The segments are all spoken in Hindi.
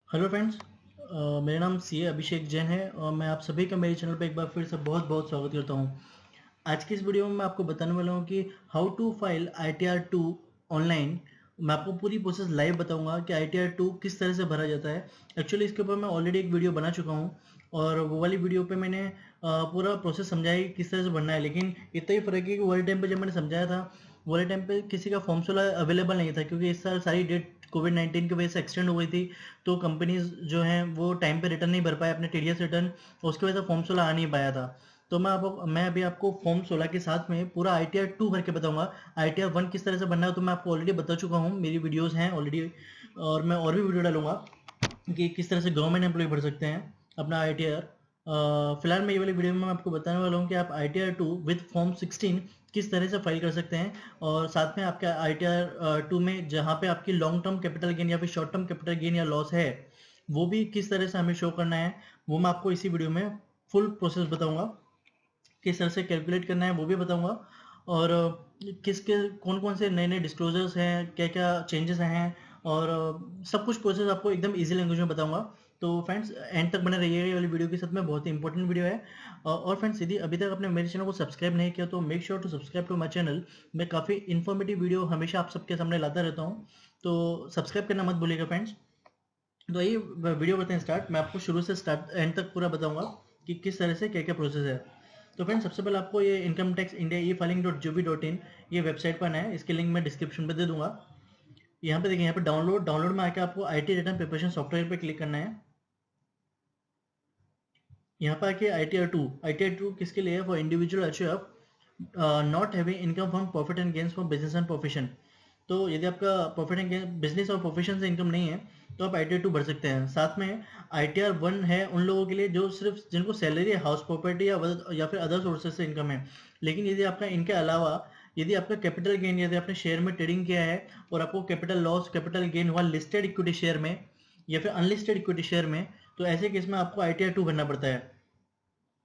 Hello friends. मेरा नाम सी ए अभिषेक जैन है और मैं आप सभी का मेरे चैनल पे एक बार फिर से बहुत बहुत स्वागत करता हूँ। आज की इस वीडियो में मैं आपको बताने वाला हूँ कि how to file ITR2 online. मैं आपको पूरी प्रोसेस लाइव बताऊंगा कि ITR2 किस तरह से भरा जाता है। एक्चुअली इसके ऊपर मैं ऑलरेडी एक वीडियो बना चुका हूँ और वो वाली वीडियो पे मैंने पूरा प्रोसेस समझाया कि किस तरह से भरना है, लेकिन इतना ही फ़र्क है कि वो वाले टाइम पे जब मैंने समझाया था वो वाले टाइम पे किसी का फॉर्म 16 अवेलेबल नहीं था, क्योंकि इस साल सारी डेट कोविड-19 की वजह से एक्सटेंड हो गई थी। तो कंपनीज जो हैं वो टाइम पे रिटर्न नहीं भर पाए अपने TDS रिटर्न, उसकी वजह से फॉर्म 16 आ नहीं पाया था। तो मैं अभी आपको फॉर्म 16 के साथ में पूरा ITR2 भर के बताऊंगा। ITR1 किस तरह से बनना है तो मैं आपको ऑलरेडी बता चुका हूँ, मेरी वीडियोस हैं ऑलरेडी और मैं और भी वीडियो डालूंगा कि किस तरह से गवर्नमेंट एम्प्लॉय भर सकते हैं अपना ITR। फिलहाल मैं ये वाली वीडियो में मैं आपको बताने वाला हूँ कि आप ITR2 विद फॉर्म 16 किस तरह से फाइल कर सकते हैं, और साथ में आपका ITR2 में जहाँ पे आपकी लॉन्ग टर्म कैपिटल गेन या फिर शॉर्ट टर्म कैपिटल गेन या लॉस है वो भी किस तरह से हमें शो करना है, वो मैं आपको इसी वीडियो में फुल प्रोसेस बताऊंगा। किस तरह से कैलकुलेट करना है वो भी बताऊंगा, और किसके कौन कौन से नए नए डिस्क्लोजर्स हैं, क्या क्या चेंजेस हैं, और सब कुछ प्रोसेस आपको एकदम इजी लैंग्वेज में बताऊंगा। तो फ्रेंड्स एंड तक बने रहिएगा, ये वाली वीडियो के साथ में बहुत ही इंपॉर्टेंट वीडियो है। और फ्रेंड्स यदि अभी तक आपने मेरे चैनल को सब्सक्राइब नहीं किया तो make sure to subscribe to my channel. मैं काफ़ी इन्फॉर्मेटिव वीडियो हमेशा आप सबके सामने लाता रहता हूँ, तो सब्सक्राइब करना मत भूलिएगा फ्रेंड्स। तो ये वीडियो करते हैं स्टार्ट। मैं आपको शुरू से स्टार्ट एंड तक पूरा बताऊंगा कि किस तरह से क्या क्या प्रोसेस है। तो फ्रेंड्स सबसे पहले आपको ये इनकम टैक्स इंडिया e-filing.gov.in ये वेबसाइट पर आना है। इसके लिंक मैं डिस्क्रिप्शन पे दे दूंगा। यहाँ पे देखिए, यहाँ पे डाउनलोड में आके आपको IT रिटर्न प्रिपरेशन सॉफ्टवेयर पे क्लिक करना है। यहाँ पे आके ITR2 किसके लिए है? For individual achieve not having income from profit and gains from business and profession. तो यदि आपका प्रॉफिट एंड गेन बिजनेस और प्रोफेशन से इनकम नहीं है तो आप ITR2 भर सकते हैं। साथ में ITR1 है उन लोगों के लिए जो सिर्फ जिनको सैलरी, हाउस प्रॉपर्टी या फिर अदर सोर्सेज से इनकम है। लेकिन यदि आपका इनके अलावा यदि आपका कैपिटल गेन, यदि आपने शेयर में ट्रेडिंग किया है और आपको कैपिटल लॉस, कैपिटल गेन हुआ लिस्टेड इक्विटी शेयर में या फिर अनलिस्टेड इक्विटी शेयर में, तो ऐसे केस में आपको ITR2 भरना पड़ता है।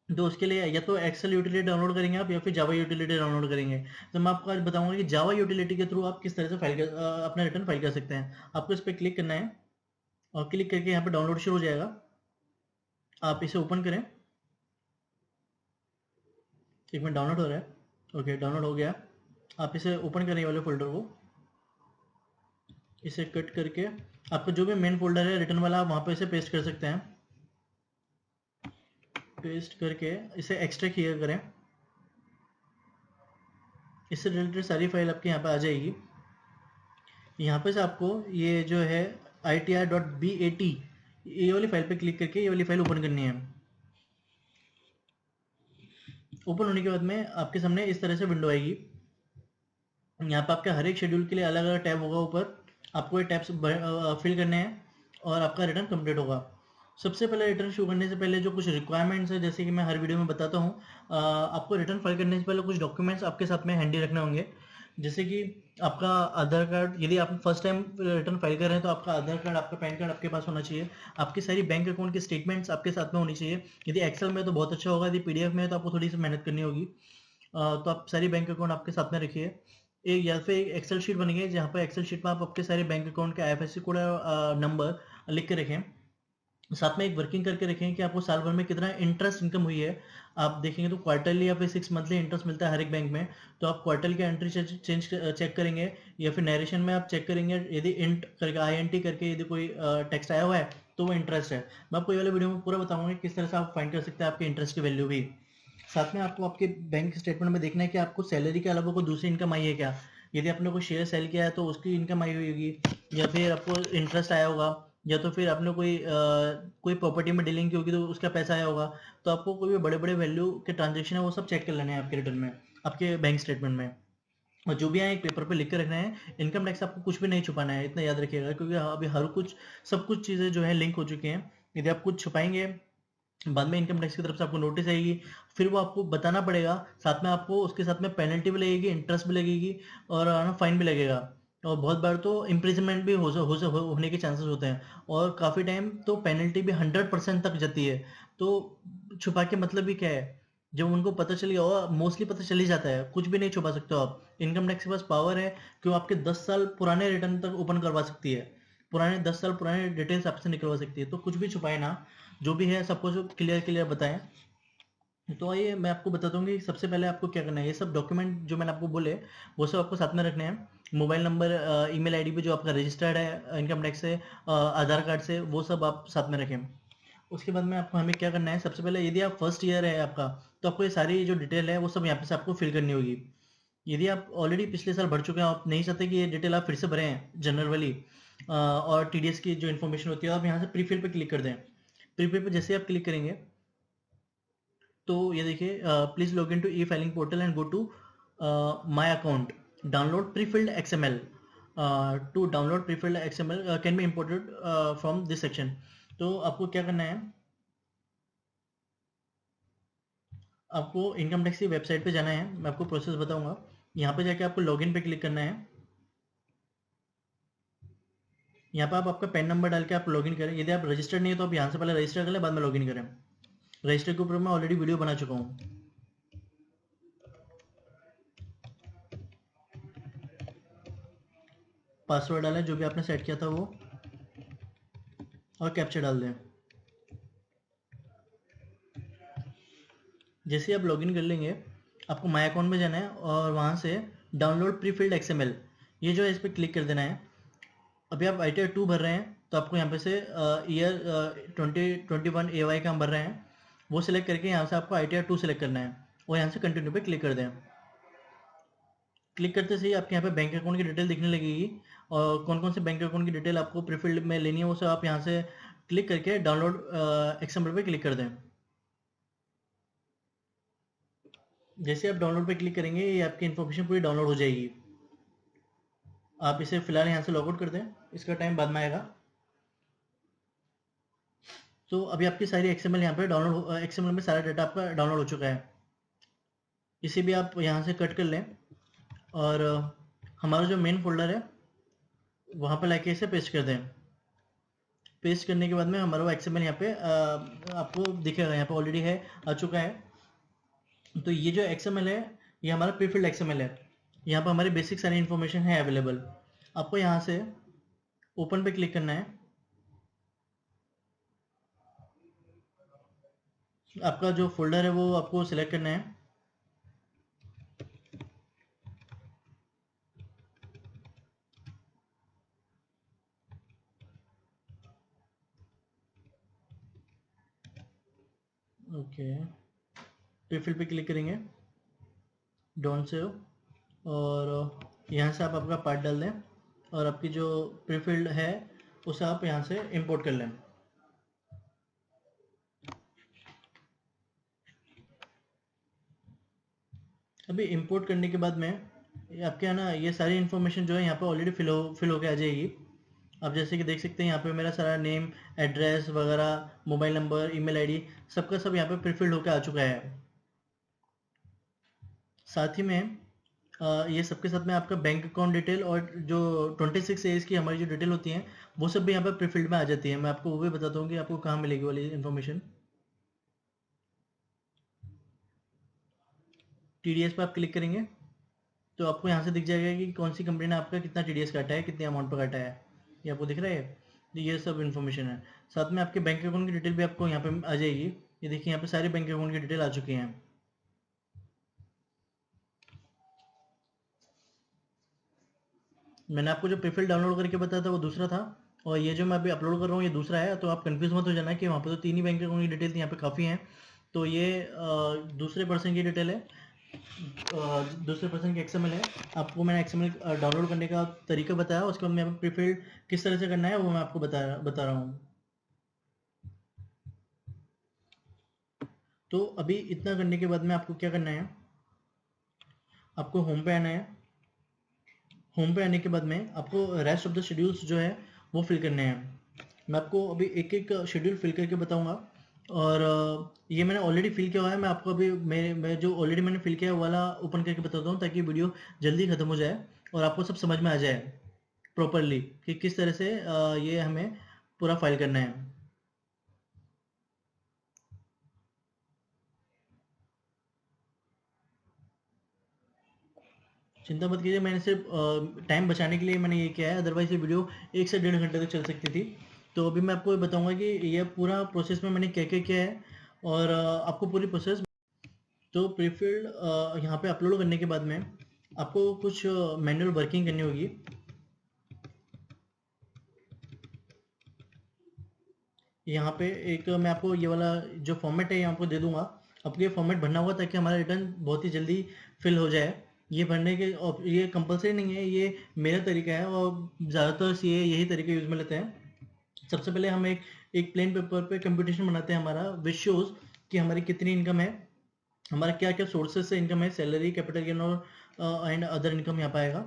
तो उसके लिए या तो एक्सेल यूटिलिटी डाउनलोड करेंगे आप या फिर जावा यूटिलिटी डाउनलोड करेंगे। तो मैं आपको आज बताऊंगा कि जावा यूटिलिटी के थ्रू आप किस तरह से अपना रिटर्न फाइल कर सकते हैं। आपको इस पर क्लिक करना है और क्लिक करके यहाँ पे डाउनलोड शुरू हो जाएगा। आप इसे ओपन करें। एक मिनट, डाउनलोड हो रहा है। ओके, डाउनलोड हो गया। आप इसे ओपन करें वाले फोल्डर को, इसे कट करके आपका जो भी मेन फोल्डर है रिटर्न वाला, आप वहाँ पे इसे पेस्ट कर सकते हैं। पेस्ट करके इसे एक्सट्रैक्ट किया करें। इससे रिलेटेड सारी फाइल आपके यहाँ पे आ जाएगी। यहाँ पे से आपको ये जो है ITR.BAT ये वाली फाइल पे क्लिक करके ये वाली फाइल ओपन करनी है। ओपन होने के बाद में आपके सामने इस तरह से विंडो आएगी। यहाँ पे आपके हर एक शेड्यूल के लिए अलग अलग टैब होगा ऊपर, आपको ये टैब्स फिल करने हैं और आपका रिटर्न कंप्लीट होगा। सबसे पहले रिटर्न शुरू करने से पहले जो कुछ रिक्वायरमेंट्स है, जैसे कि मैं हर वीडियो में बताता हूँ, आपको रिटर्न फाइल करने से पहले कुछ डॉक्यूमेंट्स आपके साथ में हैंडी रखने होंगे। जैसे कि आपका आधार कार्ड, यदि आप फर्स्ट टाइम रिटर्न फाइल कर रहे हैं तो आपका आधार कार्ड, आपका पैन कार्ड आपके पास होना चाहिए। आपकी सारी बैंक अकाउंट की स्टेटमेंट्स आपके साथ में होनी चाहिए। यदि एक्सेल में तो बहुत अच्छा होगा, यदि PDF में है तो आपको थोड़ी सी मेहनत करनी होगी। तो आप सारी बैंक अकाउंट आपके साथ में रखिए। एक या फिर एक एक्सेल शीट बनेगी जहाँ पर एक्सेल शीट में आप आपके सारे बैंक अकाउंट के IFSC कोड नंबर लिख के रखें। साथ में एक वर्किंग करके रखें कि आपको साल भर में कितना इंटरेस्ट इनकम हुई है। आप देखेंगे तो क्वार्टरली या फिर 6 मंथली इंटरेस्ट मिलता है हर एक बैंक में। तो आप क्वार्टर की एंट्री चेक करेंगे या फिर नरेशन में आप चेक करेंगे, यदि इंट करके INT करके यदि कोई टेक्स्ट आया हुआ है तो वो इंटरेस्ट है। मैं आपको ये वाले वीडियो में पूरा बताऊंगा किस तरह से आप फाइंड कर सकते हैं आपके इंटरेस्ट की वैल्यू भी। साथ में आपको आपके बैंक स्टेटमेंट में देखना है कि आपको सैलरी के अलावा कोई दूसरी इनकम आई है क्या। यदि आपने कोई शेयर सेल किया है तो उसकी इनकम आई हुई होगी, या फिर आपको इंटरेस्ट आया होगा, या तो फिर आपने कोई प्रॉपर्टी में डीलिंग की होगी तो उसका पैसा आया होगा। तो आपको कोई भी बड़े बड़े वैल्यू के ट्रांजेक्शन है वो सब चेक कर लेने हैं आपके रिटर्न में, आपके बैंक स्टेटमेंट में। और जो भी आए एक पेपर पे लिख के रखना है। इनकम टैक्स आपको कुछ भी नहीं छुपाना है, इतना याद रखिएगा, क्योंकि अभी हर कुछ सब कुछ चीज़ें जो है लिंक हो चुकी हैं। यदि आप कुछ छुपाएंगे बाद में इनकम टैक्स की तरफ से आपको नोटिस आएगी, फिर वो आपको बताना पड़ेगा। साथ में आपको उसके साथ में पेनल्टी भी लगेगी, इंटरेस्ट भी लगेगी और फाइन भी लगेगा। और बहुत बार तो इम्प्रिजनमेंट भी होने के चांसेस होते हैं, और काफ़ी टाइम तो पेनल्टी भी 100% तक जाती है। तो छुपा के मतलब भी क्या है? जब उनको पता चल गया, और मोस्टली पता चल ही जाता है, कुछ भी नहीं छुपा सकते हो आप। इनकम टैक्स के पास पावर है कि वो आपके 10 साल पुराने रिटर्न तक ओपन करवा सकती है। पुराने 10 साल पुराने डिटेल्स आपसे निकलवा सकती है। तो कुछ भी छुपाए ना, जो भी है सबको जो क्लियर बताएं। तो आइए मैं आपको बताता हूँ कि सबसे पहले आपको क्या करना है। ये सब डॉक्यूमेंट जो मैंने आपको बोले वो सब आपको साथ में रखने हैं। मोबाइल नंबर, ईमेल आईडी पे जो आपका रजिस्टर्ड है इनकम टैक्स से, आधार कार्ड से, वो सब आप साथ में रखें। उसके बाद में आपको हमें क्या करना है, सबसे पहले यदि आप फर्स्ट ईयर है आपका, तो आपको ये सारी जो डिटेल है वो सब यहाँ पे से आपको फिल करनी होगी। यदि आप ऑलरेडी पिछले साल भर चुके हैं, आप नहीं चाहते कि ये डिटेल आप फिर से भरें जनरल वाली और टीडीएस की जो इन्फॉर्मेशन होती है, आप यहाँ से प्रीफिल पे क्लिक कर दें। प्रीफिल पे जैसे आप क्लिक करेंगे तो ये देखिए, please log in to e filing portal and go to my account, download prefilled XML, to download prefilled XML can be imported from this section. तो आपको क्या करना है, आपको इनकम टैक्स की वेबसाइट पे जाना है। मैं आपको प्रोसेस बताऊंगा। यहाँ पे जाके आपको लॉगिन पे क्लिक करना है। यहाँ पे आप आपका पैन नंबर डाल के आप लॉगिन करें। यदि आप रजिस्टर्ड नहीं है तो आप यहाँ से पहले रजिस्टर कर लें, बाद में लॉगिन करें। रजिस्टर के ऊपर मैं ऑलरेडी वीडियो बना चुका हूँ। पासवर्ड डालें जो भी आपने सेट किया था वो, और कैप्चर डाल दें। जैसे आप लॉगिन कर लेंगे, आपको माई अकाउंट में जाना है और वहाँ से डाउनलोड प्री फिल्ड एक्सएमएल, ये जो है इस पर क्लिक कर देना है। अभी आप आई टी आर 2 भर रहे हैं तो आपको यहाँ पे से ईयर 2021 AY का हम भर रहे हैं, वो सिलेक्ट करके यहाँ से आपको आई टी आर 2 सेलेक्ट करना है और यहाँ से कंटिन्यू पे क्लिक कर दें। क्लिक करते से ही आपके यहाँ पे बैंक अकाउंट की डिटेल दिखने लगेगी, और कौन कौन से बैंक अकाउंट की डिटेल आपको प्रीफिल्ड में लेनी है वो सब आप यहाँ से क्लिक करके डाउनलोड एक्सएमएल पे क्लिक कर दें। जैसे आप डाउनलोड पे क्लिक करेंगे ये आपकी इन्फॉर्मेशन पूरी डाउनलोड हो जाएगी। आप इसे फिलहाल यहाँ से लॉगआउट कर दें, इसका टाइम बाद में आएगा। तो अभी आपकी सारी एक्सएमएल यहाँ पे डाउनलोड, एक्सएमएल में सारा डाटा आपका डाउनलोड हो चुका है। इसे भी आप यहाँ से कट कर लें और हमारा जो मेन फोल्डर है वहाँ पर लाके इसे पेस्ट कर दें। पेस्ट करने के बाद में हमारा वो एक्सएमएल यहाँ पे आपको दिखेगा, यहाँ पे ऑलरेडी है, आ चुका है। तो ये जो एक्सएमएल है ये हमारा प्रीफिल्ड एक्सएमएल है। यहाँ पर हमारी बेसिक सारी इन्फॉर्मेशन है अवेलेबल। आपको यहाँ से ओपन पे क्लिक करना है। आपका जो फोल्डर है वो आपको सिलेक्ट करना है। ओके, प्रीफिल पे क्लिक करेंगे, डोंट सेव, और यहाँ से आप आपका पार्ट डाल दें और आपकी जो प्रीफिल्ड है उसे आप यहाँ से इंपोर्ट कर लें। अभी इंपोर्ट करने के बाद में आपके यहाँ ना ये सारी इन्फॉर्मेशन जो है यहाँ पे ऑलरेडी फिल होके आ जाएगी। आप जैसे कि देख सकते हैं यहाँ पे मेरा सारा नेम, एड्रेस वगैरह, मोबाइल नंबर, ईमेल आईडी, सबका सब यहाँ पे प्रीफिल्ड होकर आ चुका है। साथ ही में ये सबके साथ में आपका बैंक अकाउंट डिटेल और जो 26 एज की हमारी जो डिटेल होती हैं वो सब भी यहाँ पर प्रीफिल्ड में आ जाती है। मैं आपको वो भी बताता हूँ कि आपको कहाँ मिलेगी वाली इन्फॉर्मेशन। टीडीएस पे आप क्लिक करेंगे तो आपको यहाँ से दिख जाएगा कि कौन सी कंपनी ने आपका कितना टीडीएस काटा है, कितने अमाउंट पर काटा है। ये आपको दिख रहा है। तो ये सब इन्फॉर्मेशन है। साथ में आपके बैंक अकाउंट की डिटेल भी आपको यहाँ पे आ जाएगी। ये देखिए यहाँ पे सारे बैंक अकाउंट की डिटेल आ चुकी हैं। मैंने आपको जो प्रीफिल डाउनलोड करके बताया था वो दूसरा था, और ये जो मैं अभी अपलोड कर रहा हूँ ये दूसरा है। तो आप कंफ्यूज मत हो जाना कि वहाँ पे तो 3 ही बैंक अकाउंट की डिटेल थी, यहाँ पे काफ़ी हैं। तो ये दूसरे पर्सन की डिटेल है, दूसरे पर्सन की एक्सएमएल है। आपको मैंने एक्सएमएल डाउनलोड करने का तरीका बताया, उसके बाद मैं प्रीफिल किस तरह से करना है वो मैं आपको बता रहा हूँ। तो अभी इतना करने के बाद में आपको क्या करना है, आपको होम पे आना है। होम पे आने के बाद में आपको रेस्ट ऑफ द शेड्यूल्स जो है वो फिल करने हैं। मैं आपको अभी एक एक शेड्यूल फिल करके बताऊंगा, और ये मैंने ऑलरेडी फिल किया हुआ है। मैं आपको अभी मेरे मैं जो ऑलरेडी मैंने फिल किया है वो वाला ओपन करके बताता हूँ, ताकि वीडियो जल्दी खत्म हो जाए और आपको सब समझ में आ जाए प्रॉपरली कि किस तरह से ये हमें पूरा फाइल करना है। चिंता मत कीजिए, मैंने सिर्फ टाइम बचाने के लिए मैंने ये किया है, अदरवाइज ये वीडियो 1 से 1.5 घंटे तक चल सकती थी। तो अभी मैं आपको ये बताऊंगा कि ये पूरा प्रोसेस में मैंने क्या क्या किया है, और आपको पूरी प्रोसेस। तो प्रीफिल्ड यहाँ पे अपलोड करने के बाद में आपको कुछ मैनुअल वर्किंग करनी होगी। यहाँ पे एक मैं आपको ये वाला जो फॉर्मेट है यहाँ आपको दे दूंगा, आपको ये फॉर्मेट भरना होगा ताकि हमारा रिटर्न बहुत ही जल्दी फिल हो जाए। ये भरने के, और ये कंपलसरी नहीं है, ये मेरा तरीका है और ज़्यादातर सी यही तरीका यूज़ में लेते हैं। सबसे पहले हम एक प्लेन पेपर पे कंप्यूटेशन बनाते हैं हमारा, विच शोज कि हमारी कितनी इनकम है, हमारा क्या क्या सोर्सेज से इनकम है, सैलरी, कैपिटल गेन और एंड अदर इनकम यहाँ पे आएगा,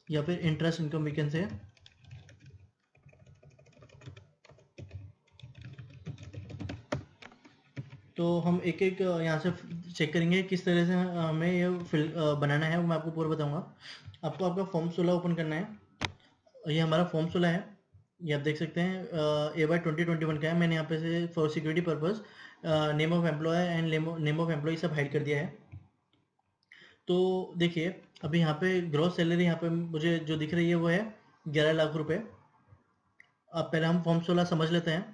या फिर interest income we can say. तो हम एक एक यहाँ से चेक करेंगे किस तरह से हमें ये फिल बनाना है, वो मैं आपको पूरा बताऊंगा। आपको आपका फॉर्म 16 ओपन करना है। ये हमारा फॉर्म 16 है, ये आप देख सकते हैं, AY 2021 का है। मैंने यहाँ पे से for security purpose name of employee and name of employee सब हाइड कर दिया है। तो देखिए अभी यहाँ पे ग्रॉस सैलरी यहाँ पे मुझे जो दिख रही है वो है 11 लाख रुपए। अब पहले हम फॉर्म 16 समझ लेते हैं।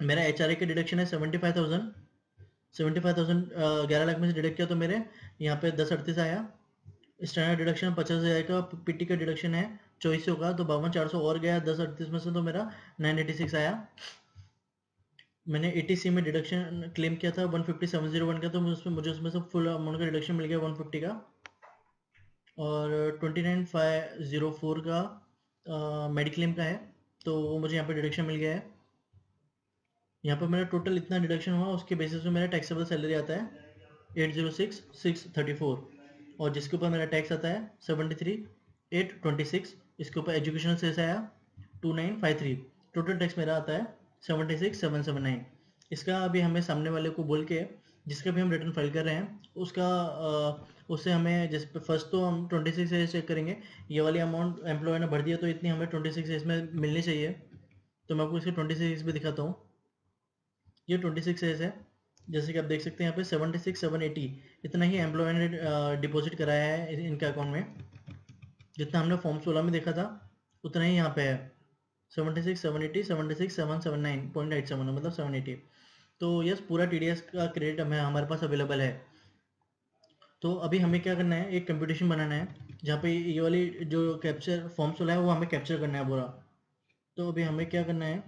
मेरा HRA का डिडक्शन है 75,000। 75,000 11 लाख में से डिडक्ट किया तो मेरे यहाँ पे 1038 आया। स्टैंडर्ड डिडक्शन 50,000 का, PT का डिडक्शन है 2400 का, तो 52,400 और गया 1038 में से, तो मेरा 986 आया। मैंने ATC में डिडक्शन क्लेम किया था 15701 का, तो मुझे उसमें से फुल अमाउंट का डिडक्शन मिल गया 150 का। और 29,504 का मेडिक्लेम का है, तो वो मुझे यहाँ पे डिडक्शन मिल गया है। यहाँ पर मेरा टोटल इतना डिडक्शन हुआ, उसके बेसिस पे मेरा टैक्सेबल सैलरी आता है 806,634, और जिसके ऊपर मेरा टैक्स आता है 73,826। इसके ऊपर एजुकेशनल सेस आया 2953। टोटल टैक्स मेरा आता है 76,779। इसका अभी हमें सामने वाले को बोल के, जिसका भी हम रिटर्न फाइल कर रहे हैं, उसका उससे हमें जिस फर्स्ट तो हम 26 एज चेक करेंगे, ये वाली अमाउंट एम्प्लॉय ने भर दिया तो इतनी हमें 26 एज में मिलनी चाहिए। तो मैं आपको इसके 26 भी दिखाता हूँ। ये 26 एज है, जैसे कि आप देख सकते हैं यहाँ पे 76,780 इतना ही एम्प्लॉय ने डिपॉजिट कराया है इनके अकाउंट में। जितना हमने फॉर्म 16 में देखा था उतना ही यहाँ पे है, 76,780, 76,779.87, मतलब 780। तो यस, पूरा TDS का क्रेडिट हमें हमारे पास अवेलेबल है। तो अभी हमें क्या करना है, एक कंप्यूटेशन बनाना है जहाँ पे ये वाली जो कैप्चर फॉर्म 16 है वो हमें कैप्चर करना है पूरा। तो अभी हमें क्या करना है,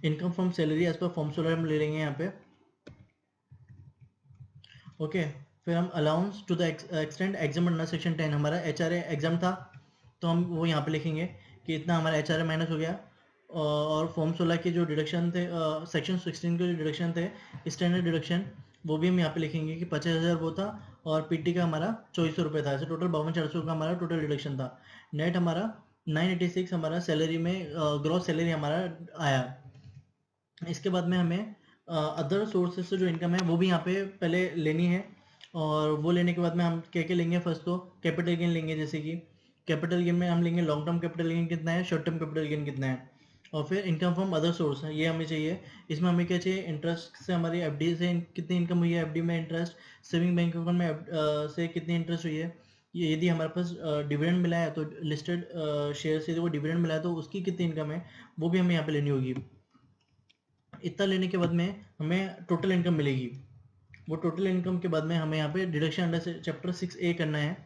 income from salary as per form 16 हम ले लेंगे यहाँ पे। ओके, फिर हम allowance to the extent exempt under section 10, हमारा HRA एग्जाम था तो हम वो यहाँ पे लिखेंगे कि इतना हमारा HRA माइनस हो गया। और फॉर्म 16 के जो डिडक्शन थे, सेक्शन 16 के जो डिडक्शन थे, स्टैंडर्ड डिडक्शन, वो भी हम यहाँ पे लिखेंगे कि 50,000 वो था, और PT का हमारा 2400 रुपये था। ऐसे टोटल 52,400 का हमारा टोटल डिडक्शन था। नेट हमारा 986 हमारा सैलरी में ग्रॉस सैलरी हमारा आया। इसके बाद में हमें अदर सोर्सेज से जो इनकम है वो भी यहाँ पे पहले लेनी है, और वो लेने के बाद में हम क्या क्या लेंगे, फर्स्ट तो कैपिटल गेन लेंगे। जैसे कि कैपिटल गेन में हम लेंगे लॉन्ग टर्म कैपिटल गेन कितना है, शॉर्ट टर्म कैपिटल गेन कितना है, और फिर इनकम फ्रॉम अदर सोर्स है, ये हमें चाहिए। इसमें हमें क्या चाहिए, इंटरेस्ट से हमारी FD से कितनी इनकम हुई है, FD में इंटरेस्ट, सेविंग बैंक अकाउंट में से कितनी इंटरेस्ट हुई है, ये यदि हमारे पास डिविडेंड मिला है तो लिस्टेड शेयर से वो डिविडेंड मिला है तो उसकी कितनी इनकम है, वो भी हमें यहाँ पे लेनी होगी। इतना लेने के बाद में हमें टोटल इनकम मिलेगी। वो टोटल इनकम के बाद में हमें यहाँ पे डिडक्शन अंडर से चैप्टर 6A करना है,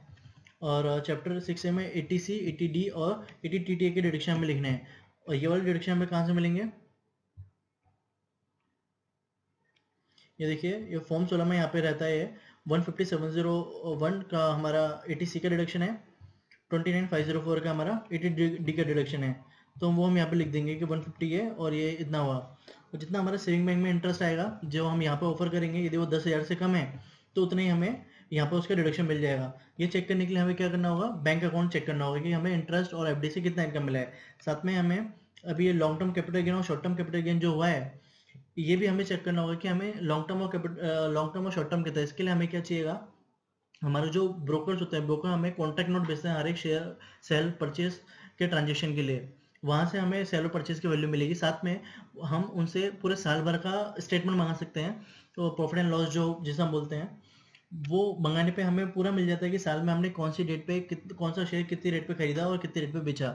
और चैप्टर 6A में ATC, ATD और ATTTA के डिडक्शन हमें लिखने हैं। और ये वाले डिडक्शन हमें कहाँ से मिलेंगे, ये देखिए, ये फॉर्म 16 में यहाँ पे रहता है 15701 का हमारा ATC का डिडक्शन है, 29,504 का हमारा ATD का डिडक्शन है। तो वो हम यहाँ पे लिख देंगे कि 150 है और ये इतना हुआ। और जितना हमारा सेविंग बैंक में इंटरेस्ट आएगा जो हम यहाँ पे ऑफर करेंगे, यदि वो 10,000 से कम है तो उतना ही हमें यहाँ पे उसका डिडक्शन मिल जाएगा। ये चेक करने के लिए हमें क्या करना होगा, बैंक अकाउंट चेक करना होगा कि हमें इंटरेस्ट और FD से कितना इनकम मिला है। साथ में हमें अभी ये लॉन्ग टर्म कैपिटल गेन और शॉर्ट टर्म कैपिटल गेन जो हुआ है, ये भी हमें चेक करना होगा कि हमें लॉन्ग टर्म और शॉर्ट टर्म कितना है। इसके लिए हमें क्या चाहिएगा, हमारे जो ब्रोकर्स होते हैं, ब्रोकर हमें कॉन्ट्रैक्ट नोट भेजते हैं हर एक शेयर सेल परचेज के ट्रांजेक्शन के लिए, वहाँ से हमें सेल और परचेज की वैल्यू मिलेगी। साथ में हम उनसे पूरे साल भर का स्टेटमेंट मंगा सकते हैं, तो प्रॉफिट एंड लॉस जो जिसे हम बोलते हैं। वो मंगाने पे हमें पूरा मिल जाता है कि साल में हमने कौन सी डेट पे कौन सा शेयर कितनी रेट पे खरीदा और कितनी रेट पे बेचा।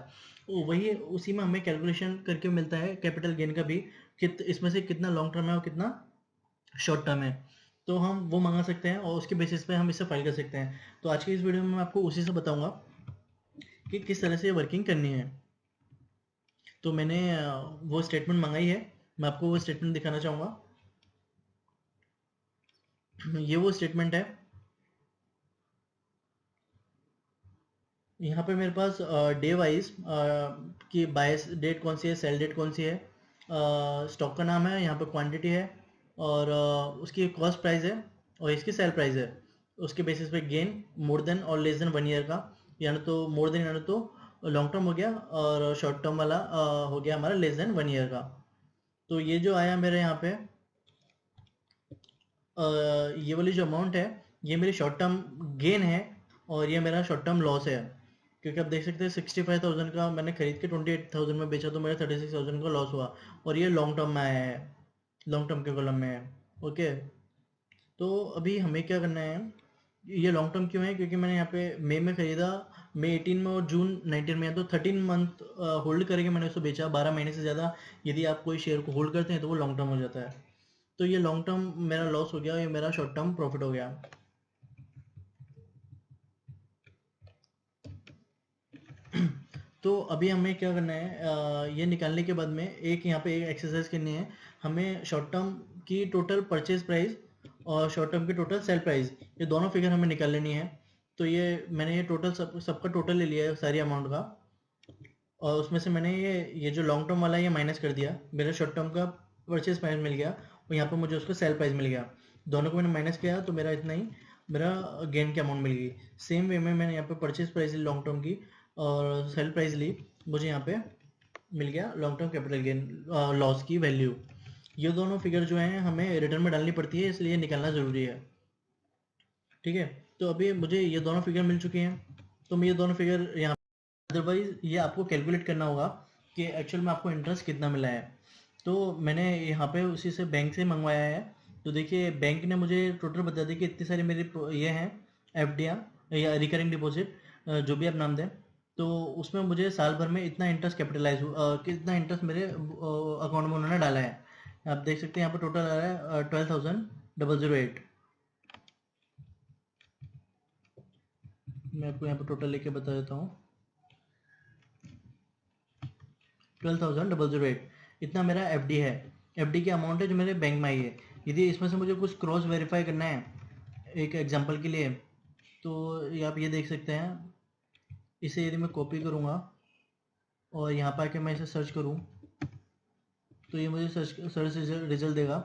तो वही उसी में हमें कैलकुलेशन करके मिलता है कैपिटल गेन का भी, इसमें से कितना लॉन्ग टर्म है और कितना शॉर्ट टर्म है। तो हम वो मंगा सकते हैं और उसके बेसिस पे हम इसे फाइल कर सकते हैं। तो आज की इस वीडियो में मैं आपको उसी से बताऊंगा कि किस तरह से वर्किंग करनी है। तो मैंने वो स्टेटमेंट मंगाई है, मैं आपको वो स्टेटमेंट दिखाना चाहूँगा। ये वो स्टेटमेंट है। यहाँ पे मेरे पास डे वाइज की बाय डेट कौन सी है, सेल डेट कौन सी है, स्टॉक का नाम है, यहाँ पे क्वांटिटी है और उसकी कॉस्ट प्राइस है और इसकी सेल प्राइस है। उसके बेसिस पे गेन मोर देन और लेस देन 1 ईयर का, यानी तो मोर देन यानी तो लॉन्ग टर्म हो गया और शॉर्ट टर्म वाला हो गया हमारा लेस देन 1 ईयर का। तो ये जो आया मेरे यहाँ पे ये वाली जो अमाउंट है ये मेरी शॉर्ट टर्म गेन है और ये मेरा शॉर्ट टर्म लॉस है, क्योंकि आप देख सकते हैं 65,000 का मैंने खरीद के 28,000 में बेचा तो मेरा 36,000 का लॉस हुआ और ये लॉन्ग टर्म में आया है, लॉन्ग टर्म के कॉलम में है। ओके, तो अभी हमें क्या करना है, ये लॉन्ग टर्म क्यों है, क्योंकि मैंने यहाँ पे मई में खरीदा, मई 18 में और जून 19 में है, तो 13 मंथ होल्ड करके मैंने उसको बेचा, 12 महीने से ज़्यादा यदि आप कोई शेयर को होल्ड करते हैं तो वो लॉन्ग टर्म हो जाता है। तो ये लॉन्ग टर्म मेरा लॉस हो गया, ये मेरा शॉर्ट टर्म प्रॉफिट हो गया। तो अभी हमें क्या करना है, ये निकालने के बाद में एक यहाँ पे एक एक्सरसाइज करनी है। हमें शॉर्ट टर्म की टोटल परचेज प्राइस और शॉर्ट टर्म की टोटल सेल प्राइस, ये दोनों फिगर हमें निकाल लेनी है। तो ये मैंने ये टोटल सबका टोटल ले लिया है सारी अमाउंट का, और उसमें से मैंने ये जो लॉन्ग टर्म वाला है ये माइनस कर दिया, मेरा शॉर्ट टर्म का परचेज प्राइस मिल गया और यहाँ पर मुझे उसका सेल प्राइस मिल गया। दोनों को मैंने माइनस किया तो मेरा इतना ही मेरा गेन की अमाउंट मिल गई। सेम वे में मैंने यहाँ पे परचेज प्राइस ली लॉन्ग टर्म की और सेल प्राइस ली, मुझे यहाँ पे मिल गया long term capital gain loss की वैल्यू। ये दोनों फिगर जो हैं हमें रिटर्न में डालनी पड़ती है, इसलिए निकालना ज़रूरी है। ठीक है, तो अभी मुझे ये दोनों फिगर मिल चुकी हैं, तो मैं ये दोनों फिगर यहाँ, अदरवाइज ये आपको कैलकुलेट करना होगा कि एक्चुअल में आपको इंटरेस्ट कितना मिला है। तो मैंने यहाँ पे उसी से बैंक से मंगवाया है। तो देखिए बैंक ने मुझे टोटल बता दी कि इतनी सारी मेरी ये हैं एफडियाँ या रिकरिंग डिपॉजिट, जो भी आप नाम दें। तो उसमें मुझे साल भर में इतना इंटरेस्ट कैपिटलाइज कितना इंटरेस्ट मेरे अकाउंट में उन्होंने डाला है। आप देख सकते हैं यहाँ पर टोटल आ रहा है 12,008। मैं आपको यहाँ पर टोटल लेके बता देता हूँ, 12,008 इतना मेरा एफडी है। एफडी की अमाउंट है जो मेरे बैंक में आई है। यदि इसमें से मुझे कुछ क्रॉस वेरीफाई करना है एक एग्जांपल के लिए, तो ये आप ये देख सकते हैं, इसे यदि मैं कॉपी करूँगा और यहाँ पर आके मैं इसे सर्च करूँ तो ये मुझे सर्च रिजल्ट देगा।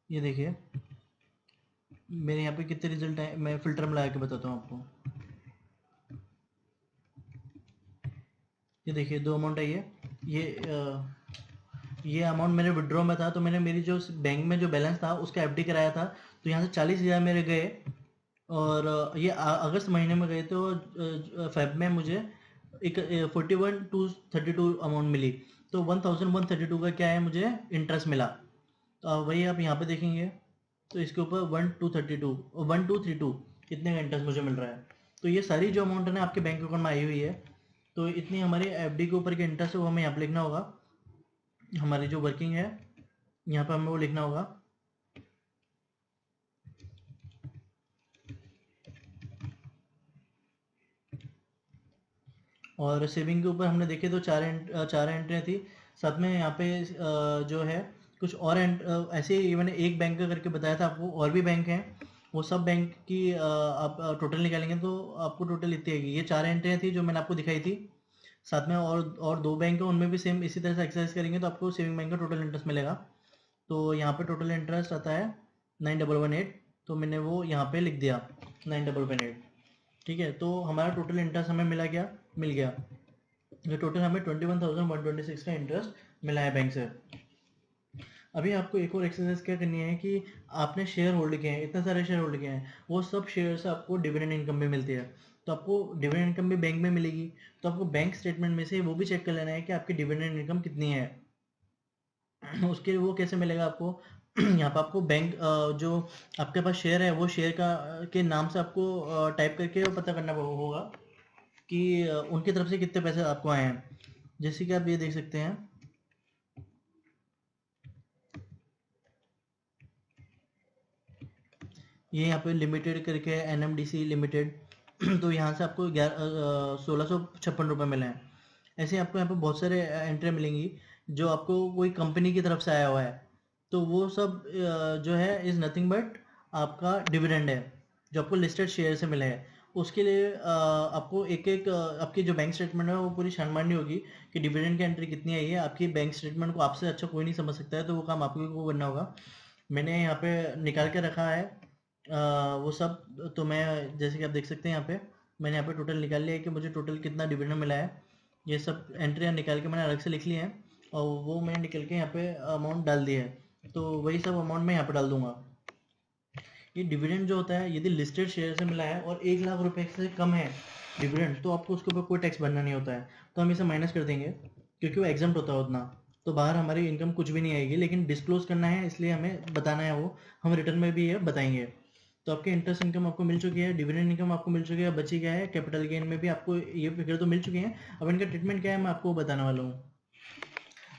ये देखिए मेरे यहाँ पे कितने रिजल्ट आए, मैं फिल्टर में लगा के बताता हूँ आपको। ये देखिए 2 अमाउंट आई है। ये अमाउंट मेरे विड्रॉ में था, तो मैंने मेरी जो बैंक में जो बैलेंस था उसका एफडी कराया था, तो यहाँ से 40,000 मेरे गए और ये अगस्त महीने में गए, तो फेब में मुझे एक 41,232 अमाउंट मिली। तो 1,132 का क्या है मुझे इंटरेस्ट मिला। तो वही आप यहाँ पे देखेंगे तो इसके ऊपर 1,232 इतने का इंटरेस्ट मुझे मिल रहा है। तो ये सारी जो अमाउंट है ना आपके बैंक अकाउंट में आई हुई है, तो इतनी हमारी एफडी के ऊपर के इंटरेस्ट है वो हमें यहाँ पे लिखना होगा। हमारी जो वर्किंग है यहाँ पे हमें वो लिखना होगा। और सेविंग के ऊपर हमने देखे तो चार एंट्रियाँ थी, साथ में यहाँ पे जो है कुछ और ऐसे ही मैंने एक बैंक का करके बताया था आपको, और भी बैंक हैं, वो सब बैंक की आप टोटल निकालेंगे तो आपको टोटल इतनी आएगी। ये 4 एंट्रियाँ थी जो मैंने आपको दिखाई थी, साथ में और 2 बैंक है उनमें भी सेम इसी तरह से एक्सरसाइज करेंगे तो आपको सेविंग बैंक का टोटल इंटरेस्ट मिलेगा। तो यहाँ पे टोटल इंटरेस्ट आता है 9,118, तो मैंने वो यहाँ पे लिख दिया 9,118। ठीक है, तो हमारा टोटल इंटरेस्ट हमें मिल गया। ये टोटल हमें 21,126 का इंटरेस्ट मिला है बैंक से। अभी आपको एक और एक्सरसाइज क्या करनी है कि आपने शेयर होल्ड किए हैं, इतने सारे शेयर होल्ड किए हैं, वो सब शेयर से आपको डिविडेंड इनकम भी मिलती है। तो आपको डिविडेंड इनकम भी बैंक में मिलेगी, तो आपको बैंक स्टेटमेंट में से वो भी चेक कर लेना है कि आपकी डिविडेंड इनकम कितनी है। उसके लिए वो कैसे मिलेगा आपको, यहाँ पर आपको बैंक जो आपके पास शेयर है वो शेयर का के नाम से आपको टाइप करके पता करना होगा कि उनकी तरफ से कितने पैसे आपको आए हैं। जैसे कि आप ये देख सकते हैं, ये यहाँ पे लिमिटेड करके है, NMDC लिमिटेड। तो यहाँ से आपको 1656 रुपये मिले हैं। ऐसे ही आपको यहाँ पे बहुत सारे एंट्री मिलेंगी जो आपको कोई कंपनी की तरफ से आया हुआ है। तो वो सब जो है इज़ नथिंग बट आपका डिविडेंड है जो आपको लिस्टेड शेयर से मिला है। उसके लिए आपको एक एक आपकी जो बैंक स्टेटमेंट है वो पूरी छानमानी होगी कि डिविडेंड की एंट्री कितनी आई है। आपकी बैंक स्टेटमेंट को आपसे अच्छा कोई नहीं समझ सकता है, तो वो काम आपको को करना होगा। मैंने यहाँ पे निकाल के रखा है वो सब। तो मैं जैसे कि आप देख सकते हैं यहाँ पे मैंने यहाँ पे टोटल निकाल लिया है कि मुझे टोटल कितना डिविडेंड मिला है। ये सब एंट्रियाँ निकाल के मैंने अलग से लिख ली हैं और वो मैंने निकल के यहाँ पे अमाउंट डाल दिया है। तो वही सब अमाउंट मैं यहाँ पे डाल दूंगा। ये डिविडेंड जो होता है यदि लिस्टेड शेयर से मिला है और 1 लाख रुपए से कम है डिविडेंड, तो आपको उसके ऊपर कोई टैक्स भरना नहीं होता है। तो हम इसे माइनस कर देंगे क्योंकि वो एग्जाम्प्ट होता है उतना। तो बाहर हमारी इनकम कुछ भी नहीं आएगी, लेकिन डिस्क्लोज करना है इसलिए हमें बताना है, वो हम रिटर्न में भी ये बताएंगे। तो आपके इंटरेस्ट इनकम आपको मिल चुकी है, डिविडेंड इनकम आपको मिल चुकी है, बची क्या है कैपिटल गेन में भी आपको ये फिगर तो मिल चुकी है। अब इनका ट्रीटमेंट क्या है मैं आपको बताने वाला हूँ।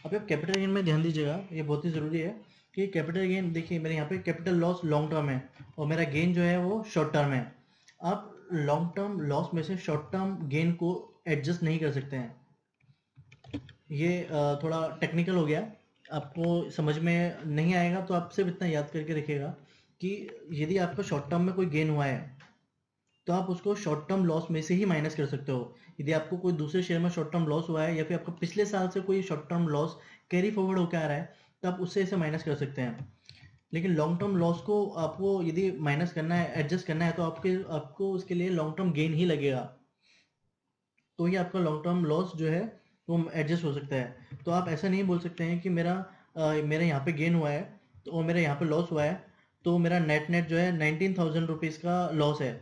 अब आप कैपिटल गेन में ध्यान दीजिएगा, ये बहुत ही ज़रूरी है कि कैपिटल गेन देखिए मेरे यहाँ पे कैपिटल लॉस लॉन्ग टर्म है और मेरा गेन जो है वो शॉर्ट टर्म है। आप लॉन्ग टर्म लॉस में से शॉर्ट टर्म गेन को एडजस्ट नहीं कर सकते हैं। ये थोड़ा टेक्निकल हो गया, आपको समझ में नहीं आएगा तो आप सिर्फ इतना याद करके रखिएगा कि यदि आपका शॉर्ट टर्म में कोई गेन हुआ है तो आप उसको शॉर्ट टर्म लॉस में से ही माइनस कर सकते हो। यदि आपको कोई दूसरे शेयर में शॉर्ट टर्म लॉस हुआ है या फिर आपको पिछले साल से कोई short term loss carry forward होकर आ रहा है तो आप उससे इसे माइनस कर सकते हैं। लेकिन लॉन्ग टर्म लॉस को आपको यदि माइनस करना है, एडजस्ट करना है, तो आपको उसके लिए लॉन्ग टर्म गेन ही लगेगा। तो ही आपका लॉन्ग टर्म लॉस जो है वो एडजस्ट हो सकता है। तो आप ऐसा नहीं बोल सकते हैं कि मेरा यहाँ पे गेन हुआ है तो मेरा यहाँ पे लॉस हुआ है, तो मेरा नेट नेट जो है 19,000 रुपीज़ का लॉस है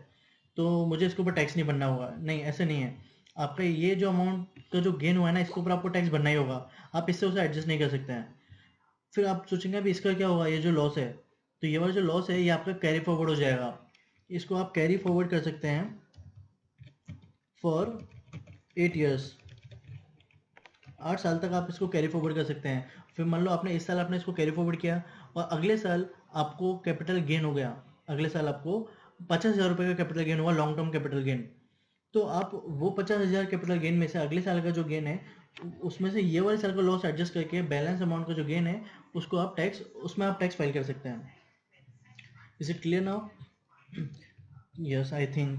तो मुझे इसके ऊपर टैक्स नहीं भरना होगा। नहीं, ऐसे नहीं है। आपका ये जो अमाउंट का जो गेन हुआ है ना, इसके ऊपर आपको टैक्स भरना ही होगा। आप इससे उसे एडजस्ट नहीं कर सकते हैं। फिर आप सोचेंगे अभी इसका क्या होगा, ये जो लॉस है, तो ये वाला जो लॉस है ये आपका कैरी फॉरवर्ड हो जाएगा। इसको आप कैरी फॉरवर्ड कर सकते हैं फॉर 8 ईयर्स। 8 साल तक आप इसको कैरी फॉरवर्ड कर सकते हैं। फिर मान लो आपने इस साल आपने इसको कैरी फॉरवर्ड किया और अगले साल आपको कैपिटल गेन हो गया, अगले साल आपको 50,000 रुपये का कैपिटल गेन हुआ, लॉन्ग टर्म कैपिटल गेन। तो आप वो 50,000 कैपिटल गेन में से अगले साल का जो गेन है उसमें से ये वाले साल का लॉस एडजस्ट करके बैलेंस अमाउंट का जो गेन है उसको आप टैक्स उसमें आप टैक्स फाइल कर सकते हैं। Is it clear now? Yes I think.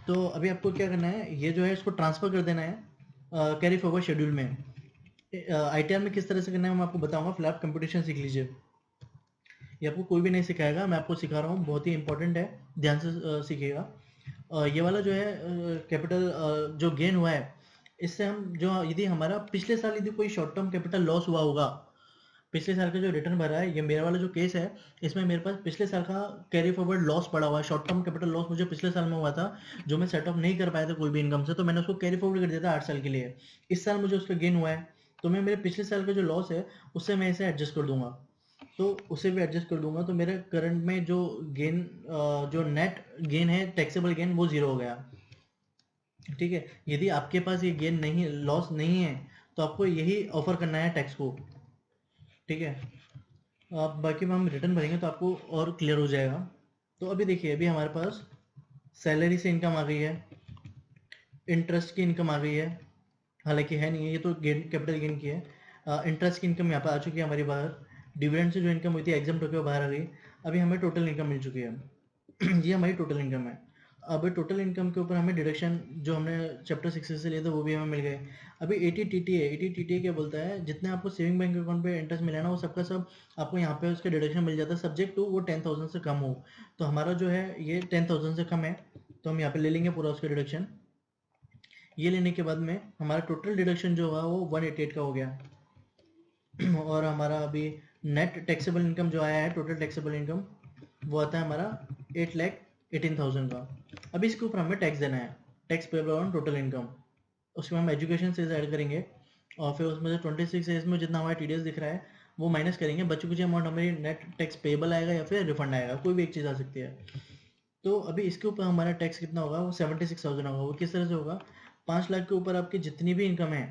तो अभी आपको क्या करना है, ये जो है इसको ट्रांसफर कर देना है कैरी फॉरवर्ड शेड्यूल में। ITR में किस तरह से करना है मैं आपको बताऊंगा, फिलहाल आप कंप्यूटेशन सीख लीजिए। ये आपको कोई भी नहीं सिखाएगा, मैं आपको सिखा रहा हूँ, बहुत ही इंपॉर्टेंट है, ध्यान से सीखिएगा। ये वाला जो है कैपिटल जो गेन हुआ है इससे हम जो यदि हमारा पिछले साल यदि कोई शॉर्ट टर्म कैपिटल लॉस हुआ होगा, पिछले साल का जो रिटर्न भरा है, ये मेरा वाला जो केस है इसमें मेरे पास पिछले साल का कैरी फॉरवर्ड लॉस पड़ा हुआ है। शॉर्ट टर्म कैपिटल लॉस मुझे पिछले साल में हुआ था जो मैं सेट ऑफ नहीं कर पाया था कोई भी इनकम से, तो मैंने उसको कैरी फॉरवर्ड कर दिया था 8 साल के लिए। इस साल मुझे उसका गेन हुआ है तो मैं मेरे पिछले साल का जो लॉस है उससे मैं इसे एडजस्ट कर दूंगा, तो उसे भी एडजस्ट कर दूंगा। तो मेरे करंट में जो गेन जो नेट गेन है टैक्सेबल गेन वो जीरो हो गया। ठीक है, यदि आपके पास ये गेन नहीं लॉस नहीं है तो आपको यही ऑफर करना है टैक्स को। ठीक है, आप बाकी में हम रिटर्न भरेंगे तो आपको और क्लियर हो जाएगा। तो अभी देखिए अभी हमारे पास सैलरी से इनकम आ गई है, इंटरेस्ट की इनकम आ गई है, हालांकि है नहीं है ये तो गेन कैपिटल गेन की है। इंटरेस्ट की इनकम यहाँ पर आ चुकी है हमारी बाहर, डिविडेंड से जो इनकम हुई थी एग्जाम्प्ट होकर बाहर आ गई। अभी हमें टोटल इनकम मिल चुकी है ये हमारी टोटल इनकम है। अब टोटल इनकम के ऊपर हमें डिडक्शन जो हमने चैप्टर 6 से लिए थे वो भी हमें मिल गए। अभी 80 TTA क्या बोलता है, जितने आपको सेविंग बैंक अकाउंट पे इंटरेस्ट मिला ना वो सबका सब आपको यहाँ पे उसका डिडक्शन मिल जाता है, सब्जेक्ट टू वो 10,000 से कम हो। तो हमारा जो है ये 10,000 से कम है तो हम यहाँ पे ले लेंगे पूरा उसका डिडक्शन। ये लेने के बाद में हमारा टोटल डिडक्शन जो हुआ वो 188 का हो गया और हमारा अभी नेट टैक्सेबल इनकम जो आया है, टोटल टैक्सेबल इनकम वो आता है हमारा 8,18,000 का। अभी इसके ऊपर हमें टैक्स देना है, tax payable on total income. उसमें हम एजुकेशन सेस ऐड करेंगे और फिर उसमें से 26 एज में जितना हमारा TDS दिख रहा है वो माइनस करेंगे, बची कुछ अमाउंट हमारी नेट टैक्स पेबल आएगा या फिर रिफंड आएगा, कोई भी एक चीज़ आ सकती है। तो अभी इसके ऊपर हमारा टैक्स कितना होगा, वो 76,000 होगा। वो किस तरह से होगा, 5 लाख के ऊपर आपकी जितनी भी इनकम है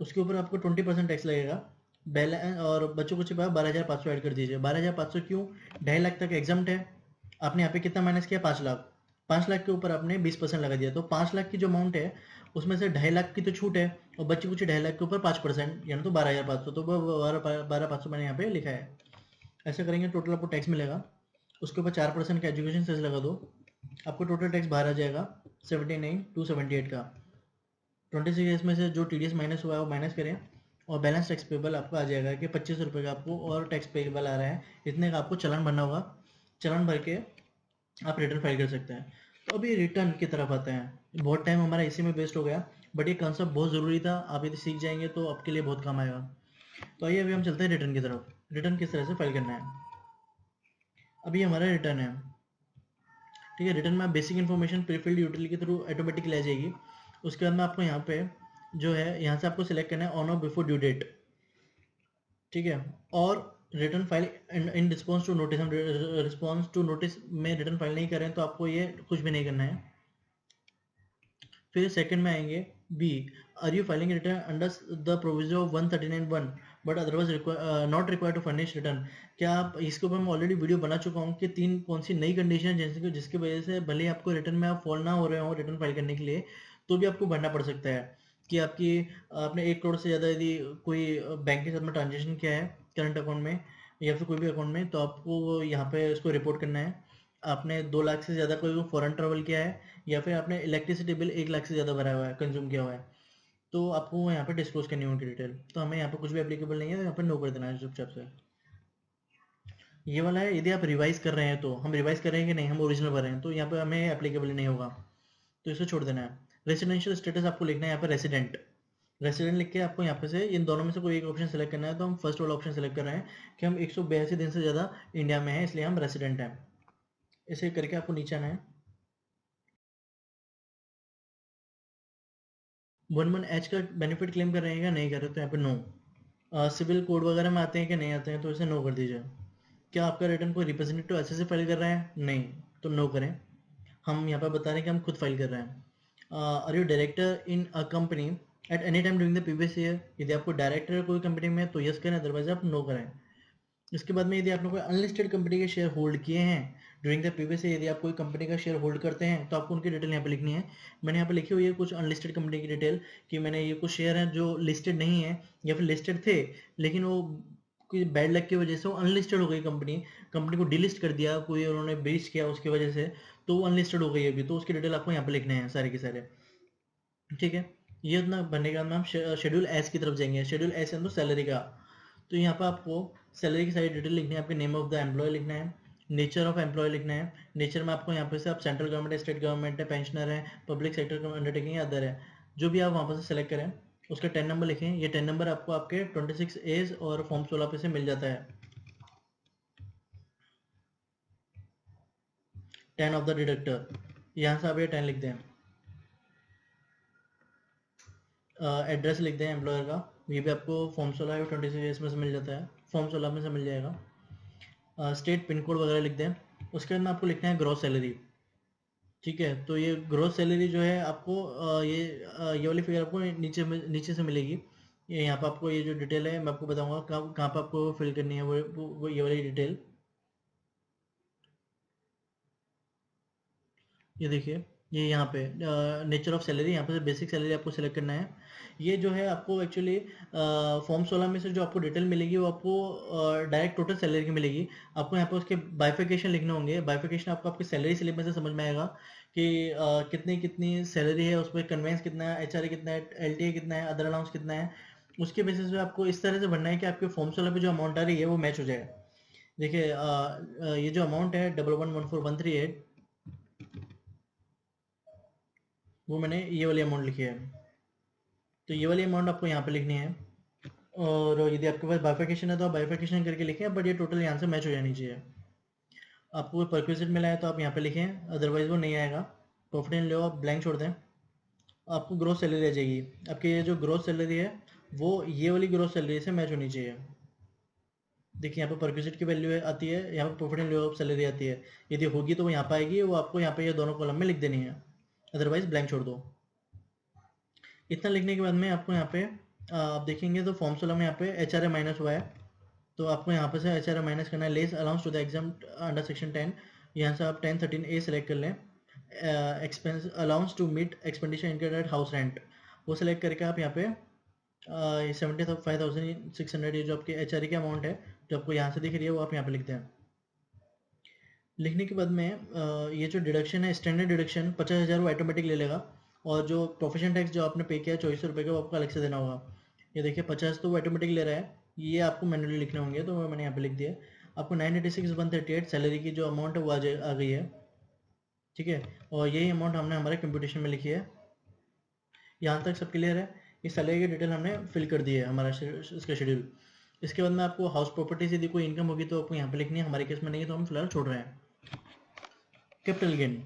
उसके ऊपर आपको 20% टैक्स लगेगा। बैलेंस और बच्चों को छिपा 12,500 ऐड कर दीजिए। 12,500 क्यों, 2.5 लाख तक एग्जाम्प्ट है। आपने यहाँ पे कितना माइनस किया, 5 लाख। 5 लाख के ऊपर आपने 20% लगा दिया, तो 5 लाख की जो अमाउंट है उसमें से 2.5 लाख की तो छूट है, और बच्ची कुछ 2.5 लाख के ऊपर 5%, यानी तो 12,500, तो 12,500 मैंने यहाँ पे लिखा है। ऐसा करेंगे टोटल आपको टैक्स मिलेगा, उसके ऊपर 4% का एजुकेशन सेस लगा दो, आपको टोटल टैक्स बाहर आ जाएगा 79,278 का। 26 ईयर्स में से जो टी माइनस हुआ है वो माइनस करें, और बैलेंस टैक्स पेबल आपको आ जाएगा कि 25 रुपये का आपको और टैक्स पेबल आ रहा है, इतने का आपको चालान भरना होगा। चालान भर के आप रिटर्न फाइल कर सकते हैं। तो अभी रिटर्न की तरफ आते हैं। बहुत टाइम हमारा इसी में वेस्ट हो गया, बट ये कंसेप्ट बहुत ज़रूरी था, आप यदि सीख जाएंगे तो आपके लिए बहुत काम आएगा। तो आइए अभी हम चलते हैं रिटर्न की तरफ। रिटर्न किस तरह से फाइल करना है। अभी हमारा रिटर्न है, ठीक है। रिटर्न में बेसिक इन्फॉर्मेशन प्रीफिल्ड यूटिलिटी के थ्रू ऑटोमेटिकली आ जाएगी। उसके बाद में आपको यहाँ पे जो है, यहाँ से आपको सिलेक्ट करना है ऑन और बिफोर ड्यू डेट, ठीक है। और return file in response to notice, हम रिस्पॉन्स टू नोटिस में रिटर्न फाइल नहीं करें तो आपको ये कुछ भी नहीं करना है। फिर सेकंड में आएंगे B, are you filing return under the provision of 139(1) but otherwise not required to furnish return. क्या आप, इसके ऊपर मैं ऑलरेडी वीडियो बना चुका हूँ कि तीन कौन सी नई कंडीशन है जैसे कि जिसकी वजह से भले आपको रिटर्न में आप फॉल ना हो रहे हो रिटर्न फाइल करने के लिए, तो भी आपको भरना पड़ सकता है। कि आपकी, आपने 1 करोड़ से ज़्यादा यदि कोई बैंक के साथ में ट्रांजेक्शन किया है करंट अकाउंट में या फिर कोई भी अकाउंट में, तो आपको यहाँ पे उसको रिपोर्ट करना है। आपने 2 लाख से ज़्यादा कोई फॉरेन ट्रेवल किया है, या फिर आपने इलेक्ट्रिसिटी बिल 1 लाख से ज़्यादा भरा हुआ है, कंज्यूम किया हुआ है, तो आपको यहाँ पे डिस्क्लोज करनी है उनकी डिटेल। तो हमें यहाँ पे कुछ भी एप्लीकेबल नहीं है, तो यहाँ पे नो कर देना है चुपचाप से। ये वाला है यदि आप रिवाइज कर रहे हैं, तो हम रिवाइज कर रहे हैं कि नहीं हम ओरिजिनल भर रहे हैं, तो यहाँ पे हमें एप्लीकेबल नहीं होगा, तो इसे छोड़ देना है। रेसिडेंशियल स्टेटस आपको लिखना है यहाँ पे रेसिडेंट। रेसिडेंट लिख के आपको यहाँ पे से इन दोनों में से कोई एक ऑप्शन सेलेक्ट करना है, तो हम फर्स्ट वाला ऑप्शन सेलेक्ट कर रहे हैं कि हम 182 दिन से ज़्यादा इंडिया में हैं, इसलिए हम रेसिडेंट हैं। इसे करके आपको नीचे आना है। 11H का बेनिफिट क्लेम कर रहे हैं या नहीं कर रहे, तो यहाँ पे नो। सिविल कोड वगैरह में आते हैं कि नहीं आते हैं, तो इसे नो कर दीजिए। क्या आपका रिटर्न कोई रिप्रेजेंटेटिव ऐसे से फाइल कर रहा है, नहीं, तो नो करें। हम यहाँ पर बता रहे हैं कि हम खुद फाइल कर रहे हैं। Are you director in a company at any time during the previous year, यदि आपको डायरेक्टर है कोई कंपनी में तो यस करें, अदरवाइज आप नो करें। इसके बाद में यदि आपने कोई अनलिस्टेड कंपनी के शेयर होल्ड किए हैं ड्यूरिंग द प्रीवियस ईयर, यदि आप कोई कंपनी का शेयर होल्ड करते हैं तो आपको उनकी डिटेल यहाँ पे लिखनी है। मैंने यहाँ पे लिखी हुई है कुछ अनलिस्टेड कंपनी की डिटेल, कि मैंने ये कुछ शेयर हैं जो लिस्टेड नहीं है या फिर लिस्टेड थे, लेकिन वो कोई बैड लक की वजह से वो अनलिस्टेड हो गई कंपनी, कंपनी को डिलिस्ट कर दिया कोई, उन्होंने बेच किया उसकी वजह से, तो वो अनलिस्टेड हो गई अभी, तो उसकी डिटेल आपको यहाँ पे लिखने हैं सारे के सारे, ठीक है। ये उतना बनने के बाद में हम शेड्यूल एस की तरफ जाएंगे। शेड्यूल एस है तो सैलरी का, तो यहाँ पर आपको सैलरी की सारी डिटेल लिखनी है, आपके नेम ऑफ द एम्प्लॉय लिखना है, नेचर ऑफ एम्प्लॉय लिखना है। नेचर में आपको यहाँ पे से आप सेंट्रल गवर्नमेंट है, स्टेट गवर्नमेंट है, पेंशनर है, पब्लिक सेक्टर का अंडरटेकिंग है, अदर है, जो भी आप वहाँ पर से सेलेक्ट करें। उसका 10 नंबर लिखें। ये 10 नंबर आपको आपके 26A और फॉर्म 16 पे से मिल जाता है। 10 ऑफ द डिडक्टर, यहाँ से आप ये 10 लिख दें। एड्रेस लिख दें एम्प्लॉयर का, ये भी आपको फॉर्म 16 या 26 में से मिल जाता है, फॉर्म 16 में से मिल जाएगा। स्टेट पिन कोड वगैरह लिख दें। उसके बाद में आपको लिखना है ग्रॉस सैलरी, ठीक है। तो ये ग्रॉस सैलरी जो है आपको ये वाली फिगर आपको नीचे से मिलेगी। ये यहाँ पर आपको ये जो डिटेल है मैं आपको बताऊंगा कहाँ पर आपको फिल करनी है, वो ये वाली डिटेल। ये देखिए, ये यहाँ पे नेचर ऑफ सैलरी, यहाँ पे से बेसिक सैलरी आपको सेलेक्ट करना है। ये जो है आपको एक्चुअली फॉर्म 16 में से जो आपको डिटेल मिलेगी वो आपको डायरेक्ट टोटल सैलरी की मिलेगी। आपको यहाँ पे उसके बाइफिकेशन लिखने होंगे। बाइफिकेशन आपको आपकी सैलरी स्लिप में से समझ में आएगा कि कितनी कितनी सैलरी है, उस पर कन्वेंस कितना है, एचआरए कितना है, एलटीए कितना है, अदर अलाउंस कितना है। उसके बेसिस पे आपको इस तरह से भरना है कि आपके फॉर्म 16 पे जो अमाउंट आ रही है वो मैच हो जाए। देखिए ये जो अमाउंट है 11,14138, वो मैंने ये वाली अमाउंट लिखी है, तो ये वाली अमाउंट आपको यहाँ पे लिखनी है। और यदि आपके पास बाइफिकेशन है तो आप बाइफिकेशन करके लिखें, बट ये टोटल यहाँ से मैच हो जानी चाहिए। आपको कोई परक्विजिट मिला है तो आप यहाँ पे लिखें, अदरवाइज वो नहीं आएगा। प्रॉफिट एंड लॉस आप ब्लैंक छोड़ दें। आपको ग्रोथ सैलरी आ जाएगी। आपकी ये जो ग्रोथ सैलरी है वो ये वाली ग्रोथ सैलरी से मैच होनी चाहिए। देखिए यहाँ पे परक्विजिट की वैल्यू आती है, यहाँ पे profit and loss of salary आती है। यदि होगी तो वो यहाँ पे आएगी, वो आपको यहाँ पे ये दोनों कॉलम में लिख देनी है, अदरवाइज ब्लैंक छोड़ दो। इतना लिखने के बाद में आपको यहाँ पे आप देखेंगे तो फॉर्मूला में यहाँ पे एच आर ए माइनस हुआ है, तो आपको यहाँ पे से एच आर ए माइनस करना है। Less allowance to the exempt under section 10, यहाँ से आप 1013A सेलेक्ट कर लें। Expense allowance to meet expenditure incurred at house rent, वो सेलेक्ट करके आप यहाँ पे 75,600 ये जो आपके एच आर ए की अमाउंट है जो आपको यहाँ से दिख रही है वो आप यहाँ पे लिखते हैं। लिखने के बाद में ये जो डिडक्शन है स्टैंडर्ड डिडक्शन 50,000 वो ऑटोमेटिक ले लेगा, और जो प्रोफेशन टैक्स जो आपने पे किया है 2400 रुपये का वो आपको अलग से देना होगा। ये देखिए 50 तो वो ऑटोमेटिक ले रहा है, ये आपको मैनुअली लिखने होंगे, तो मैंने यहाँ पे लिख दिया। आपको 986,138 सैलरी की जो अमाउंट है वो आ गई है, ठीक है, और यही अमाउंट हमने हमारे कंप्यूटेशन में लिखी है। यहाँ तक सब क्लियर है। इस सैलरी की डिटेल हमने फिल कर दी है हमारा इसका शेड्यूल। इसके बाद में आपको हाउस प्रॉपर्टी से यदि कोई इनकम होगी तो आपको यहाँ पे लिखनी है, हमारे केस में नहीं है तो हम फिलहाल छोड़ रहे हैं। कैपिटल गेन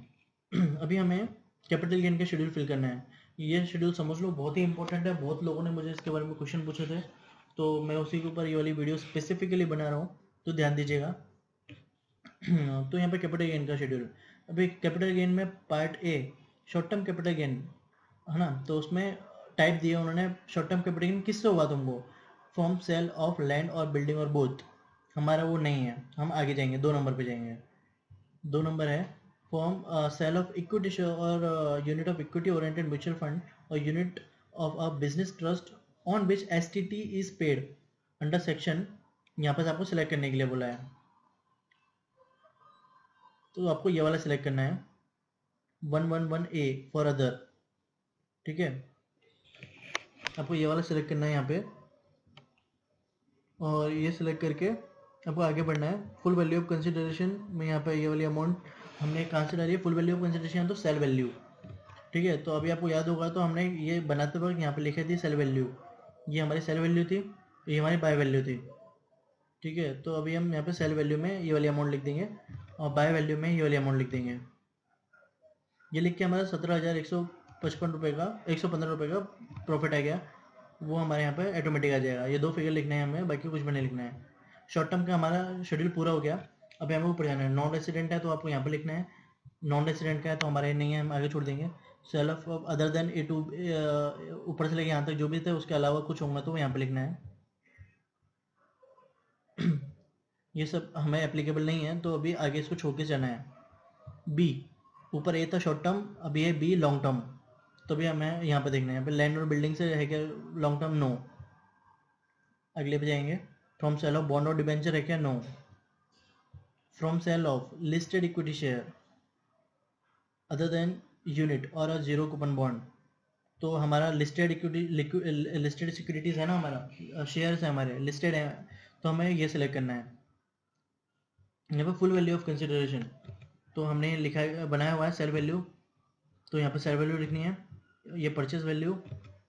अभी हमें कैपिटल गेन का शेड्यूल फिल करना है। ये शेड्यूल समझ लो बहुत ही इंपॉर्टेंट है, बहुत लोगों ने मुझे इसके बारे में क्वेश्चन पूछे थे, तो मैं उसी के ऊपर ये वाली वीडियो स्पेसिफिकली बना रहा हूँ, तो ध्यान दीजिएगा। तो यहाँ पे कैपिटल गेन का शेड्यूल, अभी कैपिटल गेन में part A short term capital gain है ना, तो उसमें टाइप दिया उन्होंने शॉर्ट टर्म कैपिटल गेन किससे हुआ तुमको, फ्रॉम सेल ऑफ लैंड और बिल्डिंग और बोथ। हमारा वो नहीं है, हम आगे जाएंगे 2 नंबर पे जाएंगे। 2 नंबर है फॉर्म सेल ऑफ इक्विटी और unit of equity oriented mutual fund और unit of a business trust on which STT is paid under section, यहाँ पर आपको सिलेक्ट करने के लिए बोला है, तो आपको ये वाला सिलेक्ट करना है 111A फॉर अदर, ठीक है, आपको ये वाला सिलेक्ट करना है यहाँ पे, और ये सिलेक्ट करके आपको आगे बढ़ना है। फुल वैल्यू ऑफ कंसिडरेशन में यहाँ पे ये वाली अमाउंट हमने कहाँ से डाली है, फुल वैल्यू ऑफ कंसिडरेशन तो सेल वैल्यू, ठीक है, तो अभी आपको याद होगा तो हमने ये बनाते वक्त यहाँ पे लिखी थी सेल वैल्यू, ये हमारी सेल वैल्यू थी, ये हमारी बाय वैल्यू थी, ठीक है, तो अभी हम यहाँ पे सेल वैल्यू में ये वाली अमाउंट लिख देंगे और बाय वैल्यू में ये वाली अमाउंट लिख देंगे। ये लिख के हमारा 17,155 रुपये का 115 रुपये का प्रॉफिट आ गया, वो हमारे यहाँ पे ऑटोमेटिक आ जाएगा। ये 2 फिगर लिखने हैं हमें, बाकी कुछ भी नहीं लिखना है। शॉर्ट टर्म का हमारा शेड्यूल पूरा हो गया, अभी हमें ऊपर जाना है। नॉन रेसिडेंट है तो आपको यहाँ पे लिखना है, नॉन रेसिडेंट का है तो हमारे नहीं है, हम आगे छोड़ देंगे। Sale of other than A two ऊपर से लेके यहाँ तक जो भी थे उसके अलावा कुछ होगा तो यहाँ पे लिखना है। ये सब हमें एप्लीकेबल नहीं है तो अभी आगे इसको छोड़ के जाना है। बी, ऊपर ए था शॉर्ट टर्म, अभी है बी लॉन्ग टर्म, तो भी हमें यहाँ पे देखना है। यहाँ पे लैंड और बिल्डिंग से है क्या लॉन्ग टर्म, नो। अगले पे जाएंगे, फ्रॉम सेल ऑफ बॉन्ड और डिबेंचर है क्या, no. From sale of listed equity share other than unit और अ जीरो कूपन बॉन्ड, तो हमारा लिस्टेड इक्विटी लिस्टेड सिक्योरिटीज़ है ना, हमारा शेयर्स है हमारे लिस्टेड है, तो हमें ये सिलेक्ट करना है। यहाँ पे फुल वैल्यू ऑफ कंसिडरेशन तो हमने लिखा बनाया हुआ है सेल वैल्यू, तो यहाँ पे सेल वैल्यू लिखनी है। ये परचेज वैल्यू,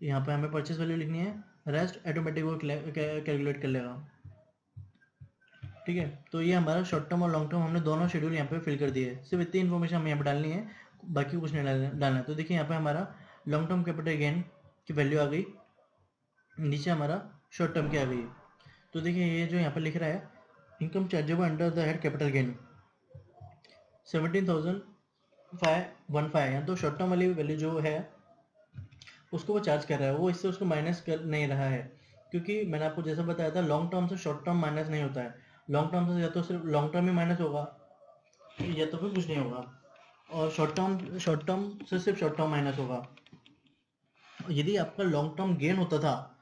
यहाँ पे हमें परचेज वैल्यू लिखनी है, रेस्ट ऑटोमेटिक वो कैलकुलेट कर लेगा, ठीक है। तो ये हमारा शॉर्ट टर्म और लॉन्ग टर्म हमने दोनों शेड्यूल यहाँ पे फिल कर दिए है। सिर्फ इतनी इन्फॉर्मेशन हमें यहाँ पे डालनी है, बाकी कुछ नहीं डालना है। तो देखिए यहाँ पे हमारा लॉन्ग टर्म कैपिटल गेन की वैल्यू आ गई, नीचे हमारा शॉर्ट टर्म की आ गई। तो देखिए ये जो यहाँ पे लिख रहा है income chargeable under the head capital gain 17,515, यहाँ तो शॉर्ट टर्म वाली वैल्यू जो है उसको वो चार्ज कर रहा है, वो इससे उसको माइनस कर नहीं रहा है, क्योंकि मैंने आपको जैसा बताया था लॉन्ग टर्म से शॉर्ट टर्म माइनस नहीं होता है। लॉन्ग टर्म से या तो सिर्फ लॉन्ग टर्म ही माइनस होगा या तो फिर कुछ नहीं होगा, और शॉर्ट टर्म से सिर्फ शॉर्ट टर्म माइनस होगा। यदि आपका लॉन्ग टर्म गेन होता था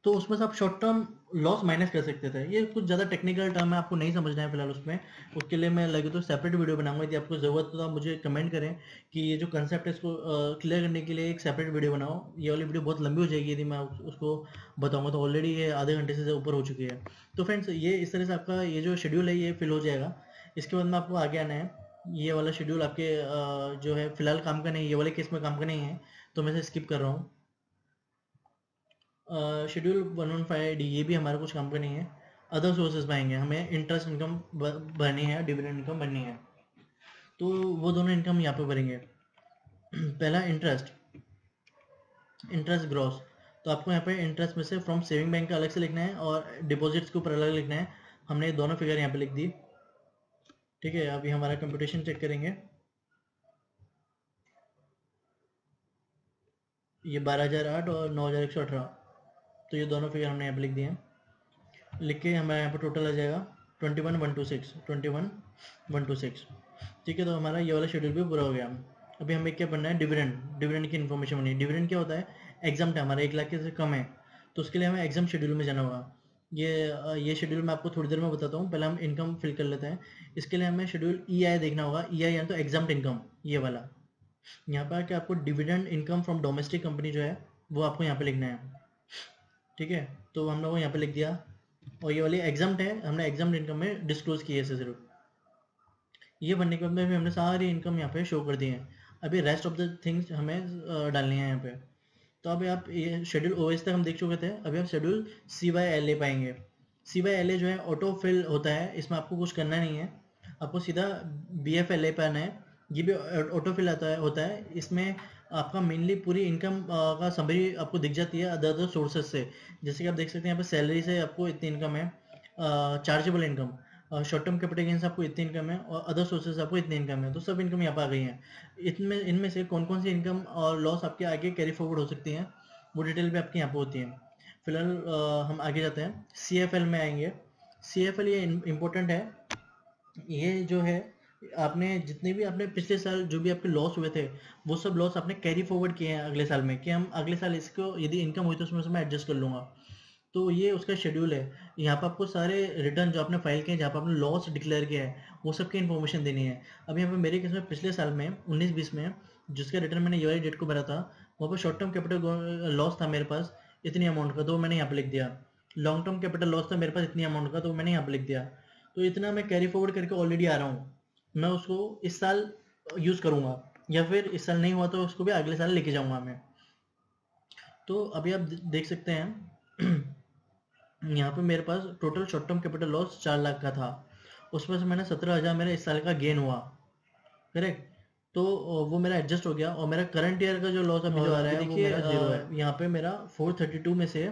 तो उसमें से आप शॉर्ट टर्म लॉस माइनस कर सकते थे। ये कुछ ज़्यादा टेक्निकल टर्म है, आपको नहीं समझना है फिलहाल उसमें, उसके लिए मैं लगे तो सेपरेट वीडियो बनाऊंगा। यदि आपको ज़रूरत हो तो आप मुझे कमेंट करें कि ये जो कंसेप्ट है इसको क्लियर करने के लिए एक सेपरेट वीडियो बनाओ। ये वाली वीडियो बहुत लंबी हो जाएगी यदि मैं उसको बताऊंगा, तो ऑलरेडी ये आधे घंटे से ऊपर हो चुकी है। तो फ्रेंड्स ये इस तरह से आपका ये जो शेड्यूल है ये फिल हो जाएगा। इसके बाद में आपको आगे आना है, ये वाला शेड्यूल आपके जो है फिलहाल काम का नहीं, ये वाले केस में काम का नहीं है तो मैं इसे स्किप कर रहा हूँ। शेड्यूल 115D ये भी हमारा कुछ काम का नहीं है। अदर सोर्सेज में आएंगे, हमें इंटरेस्ट इनकम भरनी है, डिविडेंड इनकम भरनी है, तो वो दोनों इनकम यहाँ पे भरेंगे। पहला इंटरेस्ट ग्रॉस, तो आपको यहाँ पे इंटरेस्ट में से फ्रॉम सेविंग बैंक का अलग से लिखना है और डिपॉजिट्स के ऊपर अलग लिखना है। हमने दोनों फिगर यहाँ पे लिख दी। ठीक है, अभी हमारा कंप्यूटेशन चेक करेंगे। ये 12,008 और 9,118, तो ये दोनों फिगर हमने यहाँ पे लिख दिए हैं। लिख के हमारे यहाँ पे टोटल आ जाएगा 21,126, 21,126। ठीक है, तो हमारा ये वाला शेड्यूल भी पूरा हो गया। अभी हमें क्या बनना है, डिविडेंड। डिविडेंड की इन्फॉर्मेशन बननी है। डिविडेंड क्या होता है, एग्जाम है हमारा 1 लाख से कम है, तो उसके लिए हमें एग्जाम शेड्यूल में जाना होगा। ये शेड्यूल मैं आपको थोड़ी देर में बताता हूँ, पहले हम इनकम फिल कर लेते हैं। इसके लिए हमें शेड्यूल EI देखना होगा। EI यानी तो एग्जाम इनकम, ये वाला। यहाँ पर आके आपको dividend income from domestic company जो है वो आपको यहाँ पे लिखना है। ठीक है, तो हम लोग यहाँ पे लिख दिया। और ये वाली एग्जाम है, हमने एग्जाम इनकम में डिस्क्लोज की है इसे सिर्फ। ये बनने के बाद में भी हमने सारी इनकम यहाँ पे शो कर दी है। अभी रेस्ट ऑफ द थिंग्स हमें डालनी है यहाँ पे। तो अभी आप ये शेड्यूल OS तक हम देख चुके थे, अभी हम शेड्यूल CYLA पाएंगे। CYLA जो है ऑटो फिल होता है, इसमें आपको कुछ करना नहीं है, आपको सीधा BFLA पे आना है। ये भी ऑटो फिल होता है। इसमें आपका मेनली पूरी इनकम का समरी आपको दिख जाती है अदर अदर सोर्सेज से। जैसे कि आप देख सकते हैं यहाँ पे सैलरी से आपको इतनी इनकम है, chargeable income, short term capital gain से आपको इतनी इनकम है, और अदर सोर्सेज से आपको इतनी इनकम है। तो सब इनकम यहाँ पर आ गई हैं। इनमें से कौन कौन सी इनकम और लॉस आपके आगे कैरी फॉरवर्ड हो सकती हैं, वो डिटेल भी आपके यहाँ पे होती है। फिलहाल हम आगे जाते हैं, CFL में आएंगे। CFL ये इम्पोर्टेंट है। ये जो है, आपने जितने भी आपने पिछले साल जो भी आपके लॉस हुए थे, वो सब लॉस आपने कैरी फॉरवर्ड किए हैं अगले साल में, कि हम अगले साल इसको यदि इनकम हुई तो उसमें से मैं एडजस्ट कर लूँगा। तो ये उसका शेड्यूल है। यहाँ पर आपको सारे रिटर्न जो आपने फाइल किए हैं, जहाँ पर आपने लॉस डिक्लेयर किया है, वो सबकी इन्फॉर्मेशन देनी है। अब यहाँ पे मेरे केस में पिछले साल में 19-20 में जिसका रिटर्न मैंने ये वाली डेट को भरा था, वहाँ पर शॉर्ट टर्म कैपिटल लॉस था मेरे पास इतनी अमाउंट का, तो मैंने यहाँ पे लिख दिया। लॉन्ग टर्म कैपिटल लॉस था मेरे पास इतनी अमाउंट का, तो मैंने यहाँ पे लिख दिया। तो इतना मैं कैरी फॉरवर्ड करके ऑलरेडी आ रहा हूँ, मैं उसको इस साल यूज़ करूँगा, या फिर इस साल नहीं हुआ तो उसको भी अगले साल लेके जाऊँगा मैं। तो अभी आप देख सकते हैं यहाँ पे मेरे पास total short term capital loss 4 lakh का था, उसमें से मैंने 17,000 मेरा इस साल का गेन हुआ, करेक्ट। तो वो मेरा एडजस्ट हो गया, और मेरा करंट ईयर का जो लॉस अभी जो आ रहा है वो मेरा 0 है। यहाँ पे मेरा 432 में से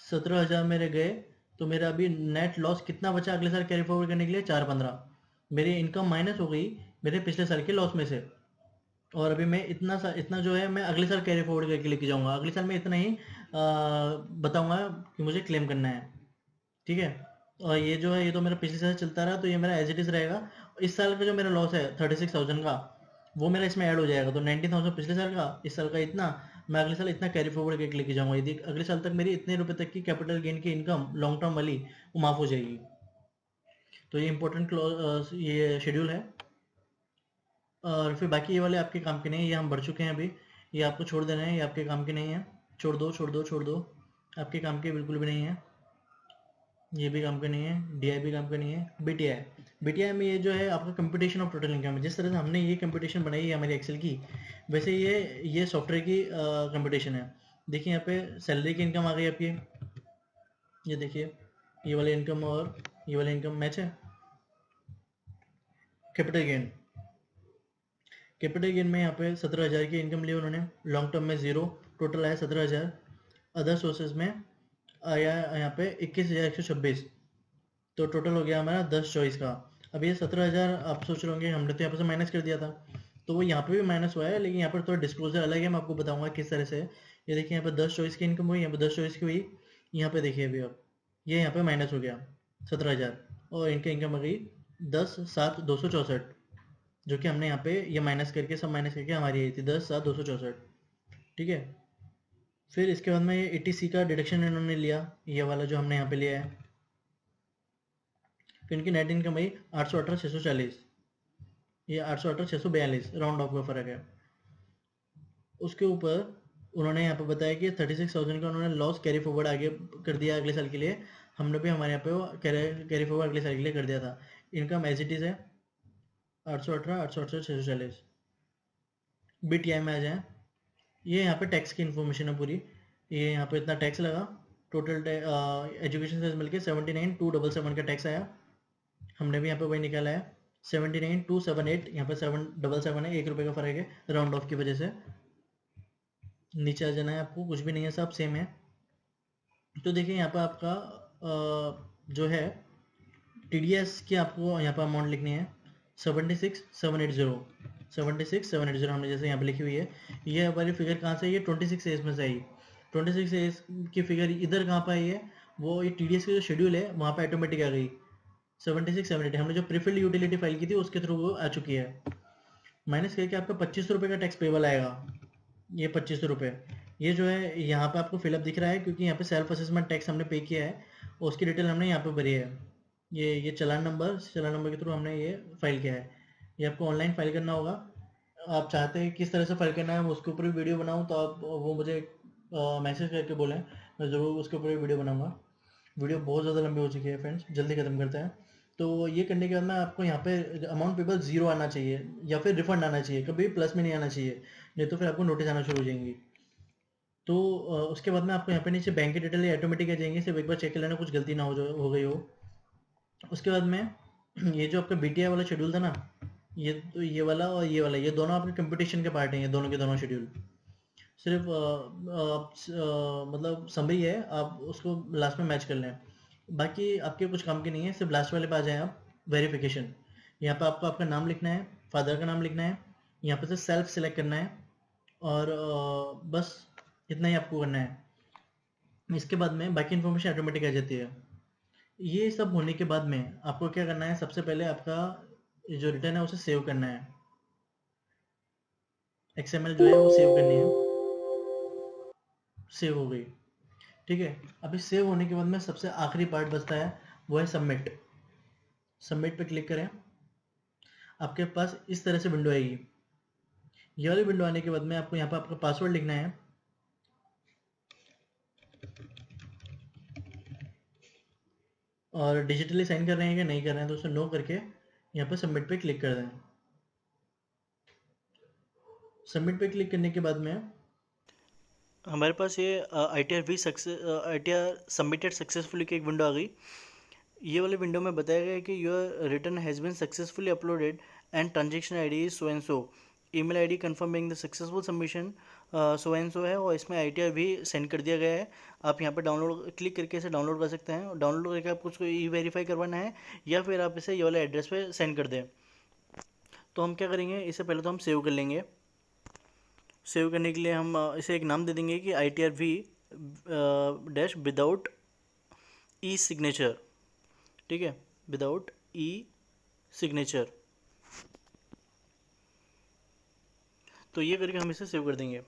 17,000 मेरे गए, तो मेरा अभी नेट लॉस कितना बचा अगले साल कैरी फॉरवर्ड करने के लिए, 415। मेरी इनकम माइनस हो गई मेरे पिछले साल के लॉस में से, और अभी मैं इतना जो है मैं अगले साल कैरी फॉरवर्ड करके लेके जाऊंगा। अगले साल मैं इतना ही बताऊंगा कि मुझे क्लेम करना है। ठीक है, और ये जो है ये तो मेरा पिछले साल चलता रहा, तो ये मेरा एज इट इज रहेगा। इस साल का जो मेरा लॉस है 36,000 का, वो मेरा इसमें ऐड हो जाएगा। तो 19,000 पिछले साल का, इस साल का इतना, मैं अगले साल इतना कैरी फॉरवर्ड करके लेके जाऊंगा। यदि अगले साल तक मेरी इतने रुपए तक की कैपिटल गेन की इनकम लॉन्ग टर्म वाली वो माफ हो जाएगी। तो ये इंपॉर्टेंट ये शेड्यूल है। और फिर बाकी ये वाले आपके काम के नहीं है, ये हम बढ़ चुके हैं अभी। ये आपको छोड़ देना है, ये आपके काम के नहीं है। छोड़ दो, छोड़ दो, छोड़ दो, आपके काम के बिल्कुल भी नहीं है। ये भी काम का नहीं है, DI भी काम का नहीं है। BTI में ये जो है आपका कंप्यूटेशन ऑफ टोटल इनकम है। जिस तरह से हमने ये कंप्यूटेशन बनाई है हमारी एक्सेल की, वैसे ये सॉफ्टवेयर की कंप्यूटेशन है। देखिए यहाँ पे सैलरी की इनकम आ गई आपकी, ये देखिए, ये वाली इनकम और ये वाली इनकम मैच है। कैपिटल गेन में यहाँ पे 17,000 की इनकम ली उन्होंने, लॉन्ग टर्म में 0, टोटल आया 17,000। अदर सोर्सेज में आया यहाँ पे 21,126, तो टोटल हो गया हमारा 10 चॉइस का। अब ये 17,000 आप सोच रहे होंगे हमने तो यहाँ पे से माइनस कर दिया था, तो वो यहाँ पे भी माइनस हुआ है, लेकिन यहाँ पर थोड़ा डिस्क्लोजर अलग है, मैं आपको बताऊंगा किस तरह से। ये देखिए यहाँ पे 10 चॉइस की इनकम हुई, यहाँ पे 10 चॉइस की हुई, यहाँ पे देखिए अभी अब ये यहाँ पे माइनस हो गया 17,000, और इनकी इनकम आ गई 10,7,264, जो कि हमने यहाँ पे ये माइनस करके सब माइनस करके हमारी आई थी 10,7,264। ठीक है, फिर इसके बाद में ये 80C का डिडक्शन इन्होंने लिया, ये वाला जो हमने यहाँ पे लिया है। फिर इनकी नेट इनकम आई 818,640, ये 818,642, राउंड ऑफ का फर्क है। उसके ऊपर उन्होंने यहाँ पे बताया कि 36,000 का उन्होंने लॉस कैरी फॉरवर्ड आगे कर दिया अगले साल के लिए। हमने भी हमारे यहाँ पे वो कैरी फॉरवर्ड अगले साल के लिए कर दिया था। इनकम एज इट इज है 818, 818,640। BTI में आ जाए, ये यहाँ पे टैक्स की इन्फॉर्मेशन है पूरी। ये यहाँ पे इतना टैक्स लगा, टोटल एजुकेशन से मिलके 79,277 का टैक्स आया। हमने भी यहाँ पे वही निकाला है 79,278, यहाँ पे 777 है, 1 रुपये का फर्क है राउंड ऑफ की वजह से। नीचे आ जाना है आपको, कुछ भी नहीं है, सब सेम है। तो देखिए यहाँ पे आपका जो है TDS की आपको यहाँ पर अमाउंट लिखनी है 76,780 76,780 हमने जैसे यहाँ पे लिखी हुई है। ये हमारी फिगर कहाँ से आई है? 26 एज में से आई। 26 एज की फिगर इधर कहाँ पर आई है? वो ये TDS का जो शेड्यूल है वहाँ पे ऑटोमेटिक आ गई 76,780। हमने जो प्रीफिल्ड यूटिलिटी फाइल की थी उसके थ्रू वो आ चुकी है। माइनस करके आपका 25 रुपये का टैक्स पेबल आएगा। ये 25 रुपये ये जो है यहाँ पे आपको फिलअप दिख रहा है क्योंकि यहाँ पे सेल्फ असेसमेंट टैक्स हमने पे किया है और उसकी डिटेल हमने यहाँ पे भरी है। ये चालान नंबर के थ्रू हमने ये फाइल किया है। ये आपको ऑनलाइन फाइल करना होगा। आप चाहते हैं किस तरह से फाइल करना है मैं उसके ऊपर भी वीडियो बनाऊँ तो आप वो मुझे मैसेज करके बोलें, मैं ज़रूर उसके ऊपर भी वीडियो बनाऊँगा। वीडियो बहुत ज़्यादा लंबी हो चुकी है फ्रेंड्स, जल्दी ख़त्म करते हैं। तो ये करने के बाद में आपको यहाँ पे अमाउंट पेबल ज़ीरो आना चाहिए या फिर रिफंड आना चाहिए, कभी प्लस में नहीं आना चाहिए, नहीं तो फिर आपको नोटिस आना शुरू हो जाएंगी। तो उसके बाद में आपको यहाँ पे नीचे बैंक की डिटेल ऑटोमेटिक आ जाएंगी, सिर्फ एक बार चेक कर लेना कुछ गलती ना हो गई हो। उसके बाद में ये जो आपका BTI वाला शेड्यूल था ना, ये वाला और ये दोनों आपके कंपटीशन के पार्ट हैं, ये दोनों के दोनों शेड्यूल। सिर्फ मतलब समरी है, आप उसको लास्ट में मैच कर लें, बाकी आपके कुछ काम की नहीं है। सिर्फ लास्ट वाले पे आ जाएं आप, वेरिफिकेशन। यहाँ पे आपको आपका नाम लिखना है, फादर का नाम लिखना है, यहाँ पे से सेल्फ सेलेक्ट करना है और बस इतना ही आपको करना है। इसके बाद में बाकी इन्फॉर्मेशन ऑटोमेटिक आ जाती है। ये सब होने के बाद में आपको क्या करना है, सबसे पहले आपका जो रिटर्न है उसे सेव करना है। XML जो है वो सेव करनी है। सेव हो गई, ठीक है। अभी सेव होने के बाद में सबसे आखिरी पार्ट बचता है, वो है सबमिट। सबमिट पे क्लिक करें, आपके पास इस तरह से विंडो आएगी। ये वाली विंडो आने के बाद में आपको यहाँ पे आपका पासवर्ड लिखना है और डिजिटली साइन कर रहे हैं या नहीं कर रहे हैं तो उसे नो करके यहाँ पे सबमिट पे क्लिक कर दें। सबमिट पे क्लिक करने के बाद में हमारे पास ये ITR सबमिटेड सक्सेसफुली की एक विंडो आ गई। ये वाले विंडो में बताया गया है कि your return has been successfully uploaded and transaction ID is so and so, email ID confirming the successful submission so and so है और इसमें ITR भी सेंड कर दिया गया है। आप यहाँ पे डाउनलोड क्लिक करके इसे डाउनलोड कर सकते हैं। डाउनलोड करके आपको उसको E-वेरीफाई करवाना है या फिर आप इसे ये वाले एड्रेस पे सेंड कर दें। तो हम क्या करेंगे, इससे पहले तो हम सेव कर लेंगे। सेव करने के लिए हम इसे एक नाम दे देंगे कि ITR-V डैश विदाउट ई सिग्नेचर, ठीक है, विदाउट ई सिग्नेचर। तो ये करके हम इसे सेव कर देंगे।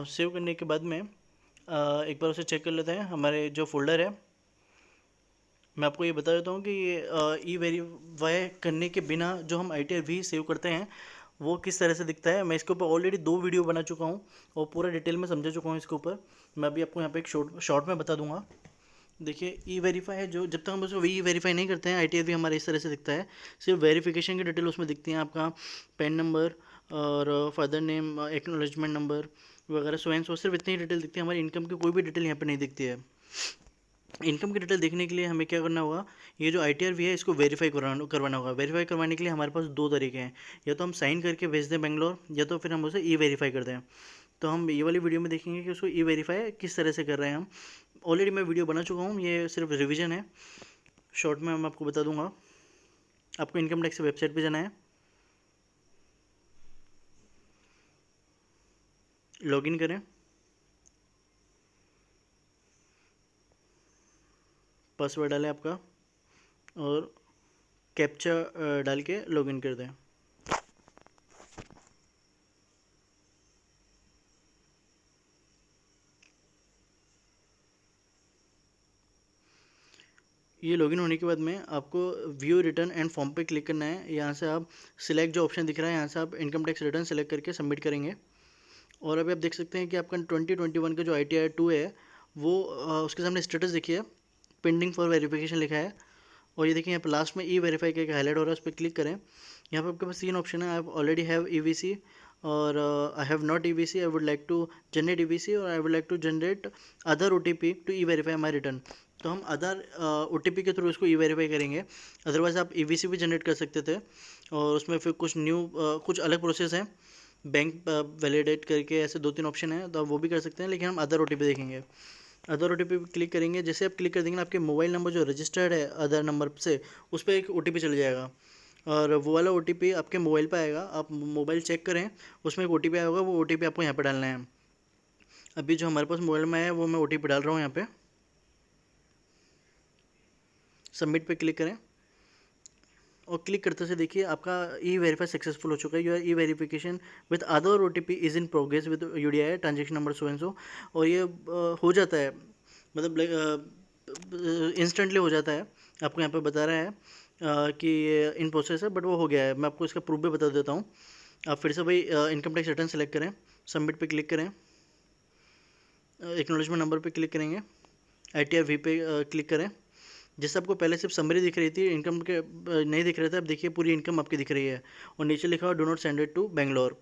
सेव करने के बाद में एक बार उसे चेक कर लेते हैं। हमारे जो फोल्डर है, मैं आपको ये बता देता हूँ कि ये E-वेरीफाई करने के बिना जो हम ITR-V सेव करते हैं वो किस तरह से दिखता है। मैं इसके ऊपर ऑलरेडी 2 वीडियो बना चुका हूँ और पूरा डिटेल में समझा चुका हूँ इसके ऊपर। मैं अभी आपको यहाँ पे एक शॉर्ट में बता दूंगा। देखिए, E-वेरीफाई है जो, जब तक हम उसको E-वेरीफाई नहीं करते हैं ITR-V हमारे इस तरह से दिखता है। सिर्फ वेरिफिकेशन की डिटेल उसमें दिखती है, आपका पैन नंबर और फादर नेम, एक्नॉलेजमेंट नंबर वगैरह, सो एंड सो, सिर्फ इतनी ही डिटेल दिखती है। हमारी इनकम की कोई भी डिटेल यहाँ पर नहीं दिखती है। इनकम की डिटेल देखने के लिए हमें क्या करना होगा, ये जो ITR-V है इसको वेरीफाई करवाना होगा। वेरीफाई करवाने के लिए हमारे पास 2 तरीके हैं, या तो हम साइन करके भेज दें बेंगलोर, या तो फिर हम उसे E-वेरीफाई कर दें। तो हम ये वाली वीडियो में देखेंगे कि उसको E-वेरीफाई किस तरह से कर रहे हैं हम। ऑलरेडी मैं वीडियो बना चुका हूँ, ये सिर्फ रिवीजन है। शॉर्ट में मैं आपको बता दूंगा। आपको इनकम टैक्स वेबसाइट पे जाना है, लॉगिन करें, पासवर्ड डालें आपका और कैप्चा डाल के लॉगिन कर दें। ये लॉगिन होने के बाद में आपको व्यू रिटर्न एंड फॉर्म पे क्लिक करना है। यहाँ से आप सिलेक्ट जो ऑप्शन दिख रहा है, यहाँ से आप इनकम टैक्स रिटर्न सेलेक्ट करके सबमिट करेंगे। और अभी आप देख सकते हैं कि आपका 2021 का जो ITR-2 है वो उसके सामने स्टेटस देखिए, पेंडिंग फॉर वेरिफिकेशन लिखा है। और ये देखिए यहाँ पर लास्ट में E-वेरीफाई का हाईलाइट हो रहा है, उस पर क्लिक करें। यहाँ पर आपके पास 3 ऑप्शन है, आई ऑलरेडी हैव EVC और I have not EVC, I would like to generate EVC और I would like to generate other OTP to e verify my return. तो हम अदर OTP के थ्रू इसको E-वेरीफाई करेंगे। अदरवाइज़ आप EVC भी जनरेट कर सकते थे और उसमें फिर कुछ अलग प्रोसेस हैं, बैंक वैलिडेट करके, ऐसे 2-3 ऑप्शन हैं, तो आप वो भी कर सकते हैं, लेकिन हम अदर OTP देखेंगे। अदर OTP पे क्लिक करेंगे। जैसे आप क्लिक कर देंगे ना, आपके मोबाइल नंबर जो रजिस्टर्ड है अदर नंबर से, उस पर एक OTP चल जाएगा और वो वाला OTP आपके मोबाइल पे आएगा। आप मोबाइल चेक करें, उसमें एक OTP आया होगा, वो OTP आपको यहाँ पे डालना है। अभी जो हमारे पास मोबाइल में है वो मैं OTP डाल रहा हूँ यहाँ पे। सबमिट पे क्लिक करें और क्लिक करते से देखिए आपका E-वेरीफाई सक्सेसफुल हो चुका है। Your e verification with other OTP is in progress with UDI transaction number so and so. और ये हो जाता है, मतलब इंस्टेंटली हो जाता है। आपको यहाँ पे बता रहा है कि ये इन प्रोसेस है, बट वो हो गया है। मैं आपको इसका प्रूफ भी बता देता हूँ। आप फिर से भाई इनकम टैक्स रिटर्न सेलेक्ट करें, सबमिट पे क्लिक करें, एक्नॉलेजमेंट नंबर पे क्लिक करेंगे, ITR V पे क्लिक करें। जैसे आपको पहले सिर्फ समरी दिख रही थी, इनकम के नहीं दिख रहा था, अब देखिए पूरी इनकम आपकी दिख रही है और नीचे लिखा हुआ do not send it to Bangalore.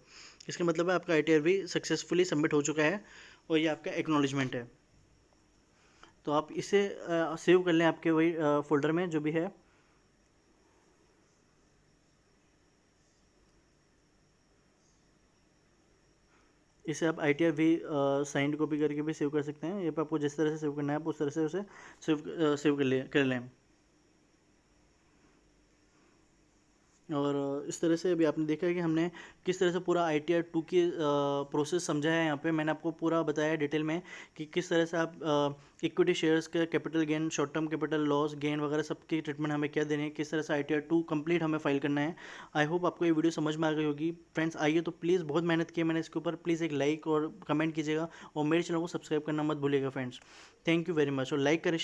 इसका मतलब है आपका ITR भी सक्सेसफुली सबमिट हो चुका है और ये आपका एक्नॉलेजमेंट है। तो आप इसे सेव कर लें आपके वही फोल्डर में जो भी है। इसे आप ITR भी साइंड कॉपी करके भी सेव कर सकते हैं। ये पे आपको जिस तरह से सेव करना है आप उस तरह से उसे सेव कर लें। और इस तरह से अभी आपने देखा है कि हमने किस तरह से पूरा ITR 2 की प्रोसेस समझा है। यहाँ पे मैंने आपको पूरा बताया डिटेल में कि किस तरह से आप इक्विटी शेयर्स के capital gain, short term capital loss, gain वगैरह सबकी ट्रीटमेंट हमें क्या देनी है, किस तरह से ITR 2 कंप्लीट हमें फाइल करना है। आई होप आपको ये वीडियो समझ में आ गई होगी। फ्रेंड्स आइए तो प्लीज़, बहुत मेहनत की है मैंने इसके ऊपर, प्लीज़ एक लाइक और कमेंट कीजिएगा और मेरे चैनल को सब्सक्राइब करना मत भूलिएगा friends. Thank you very much. और लाइक करें,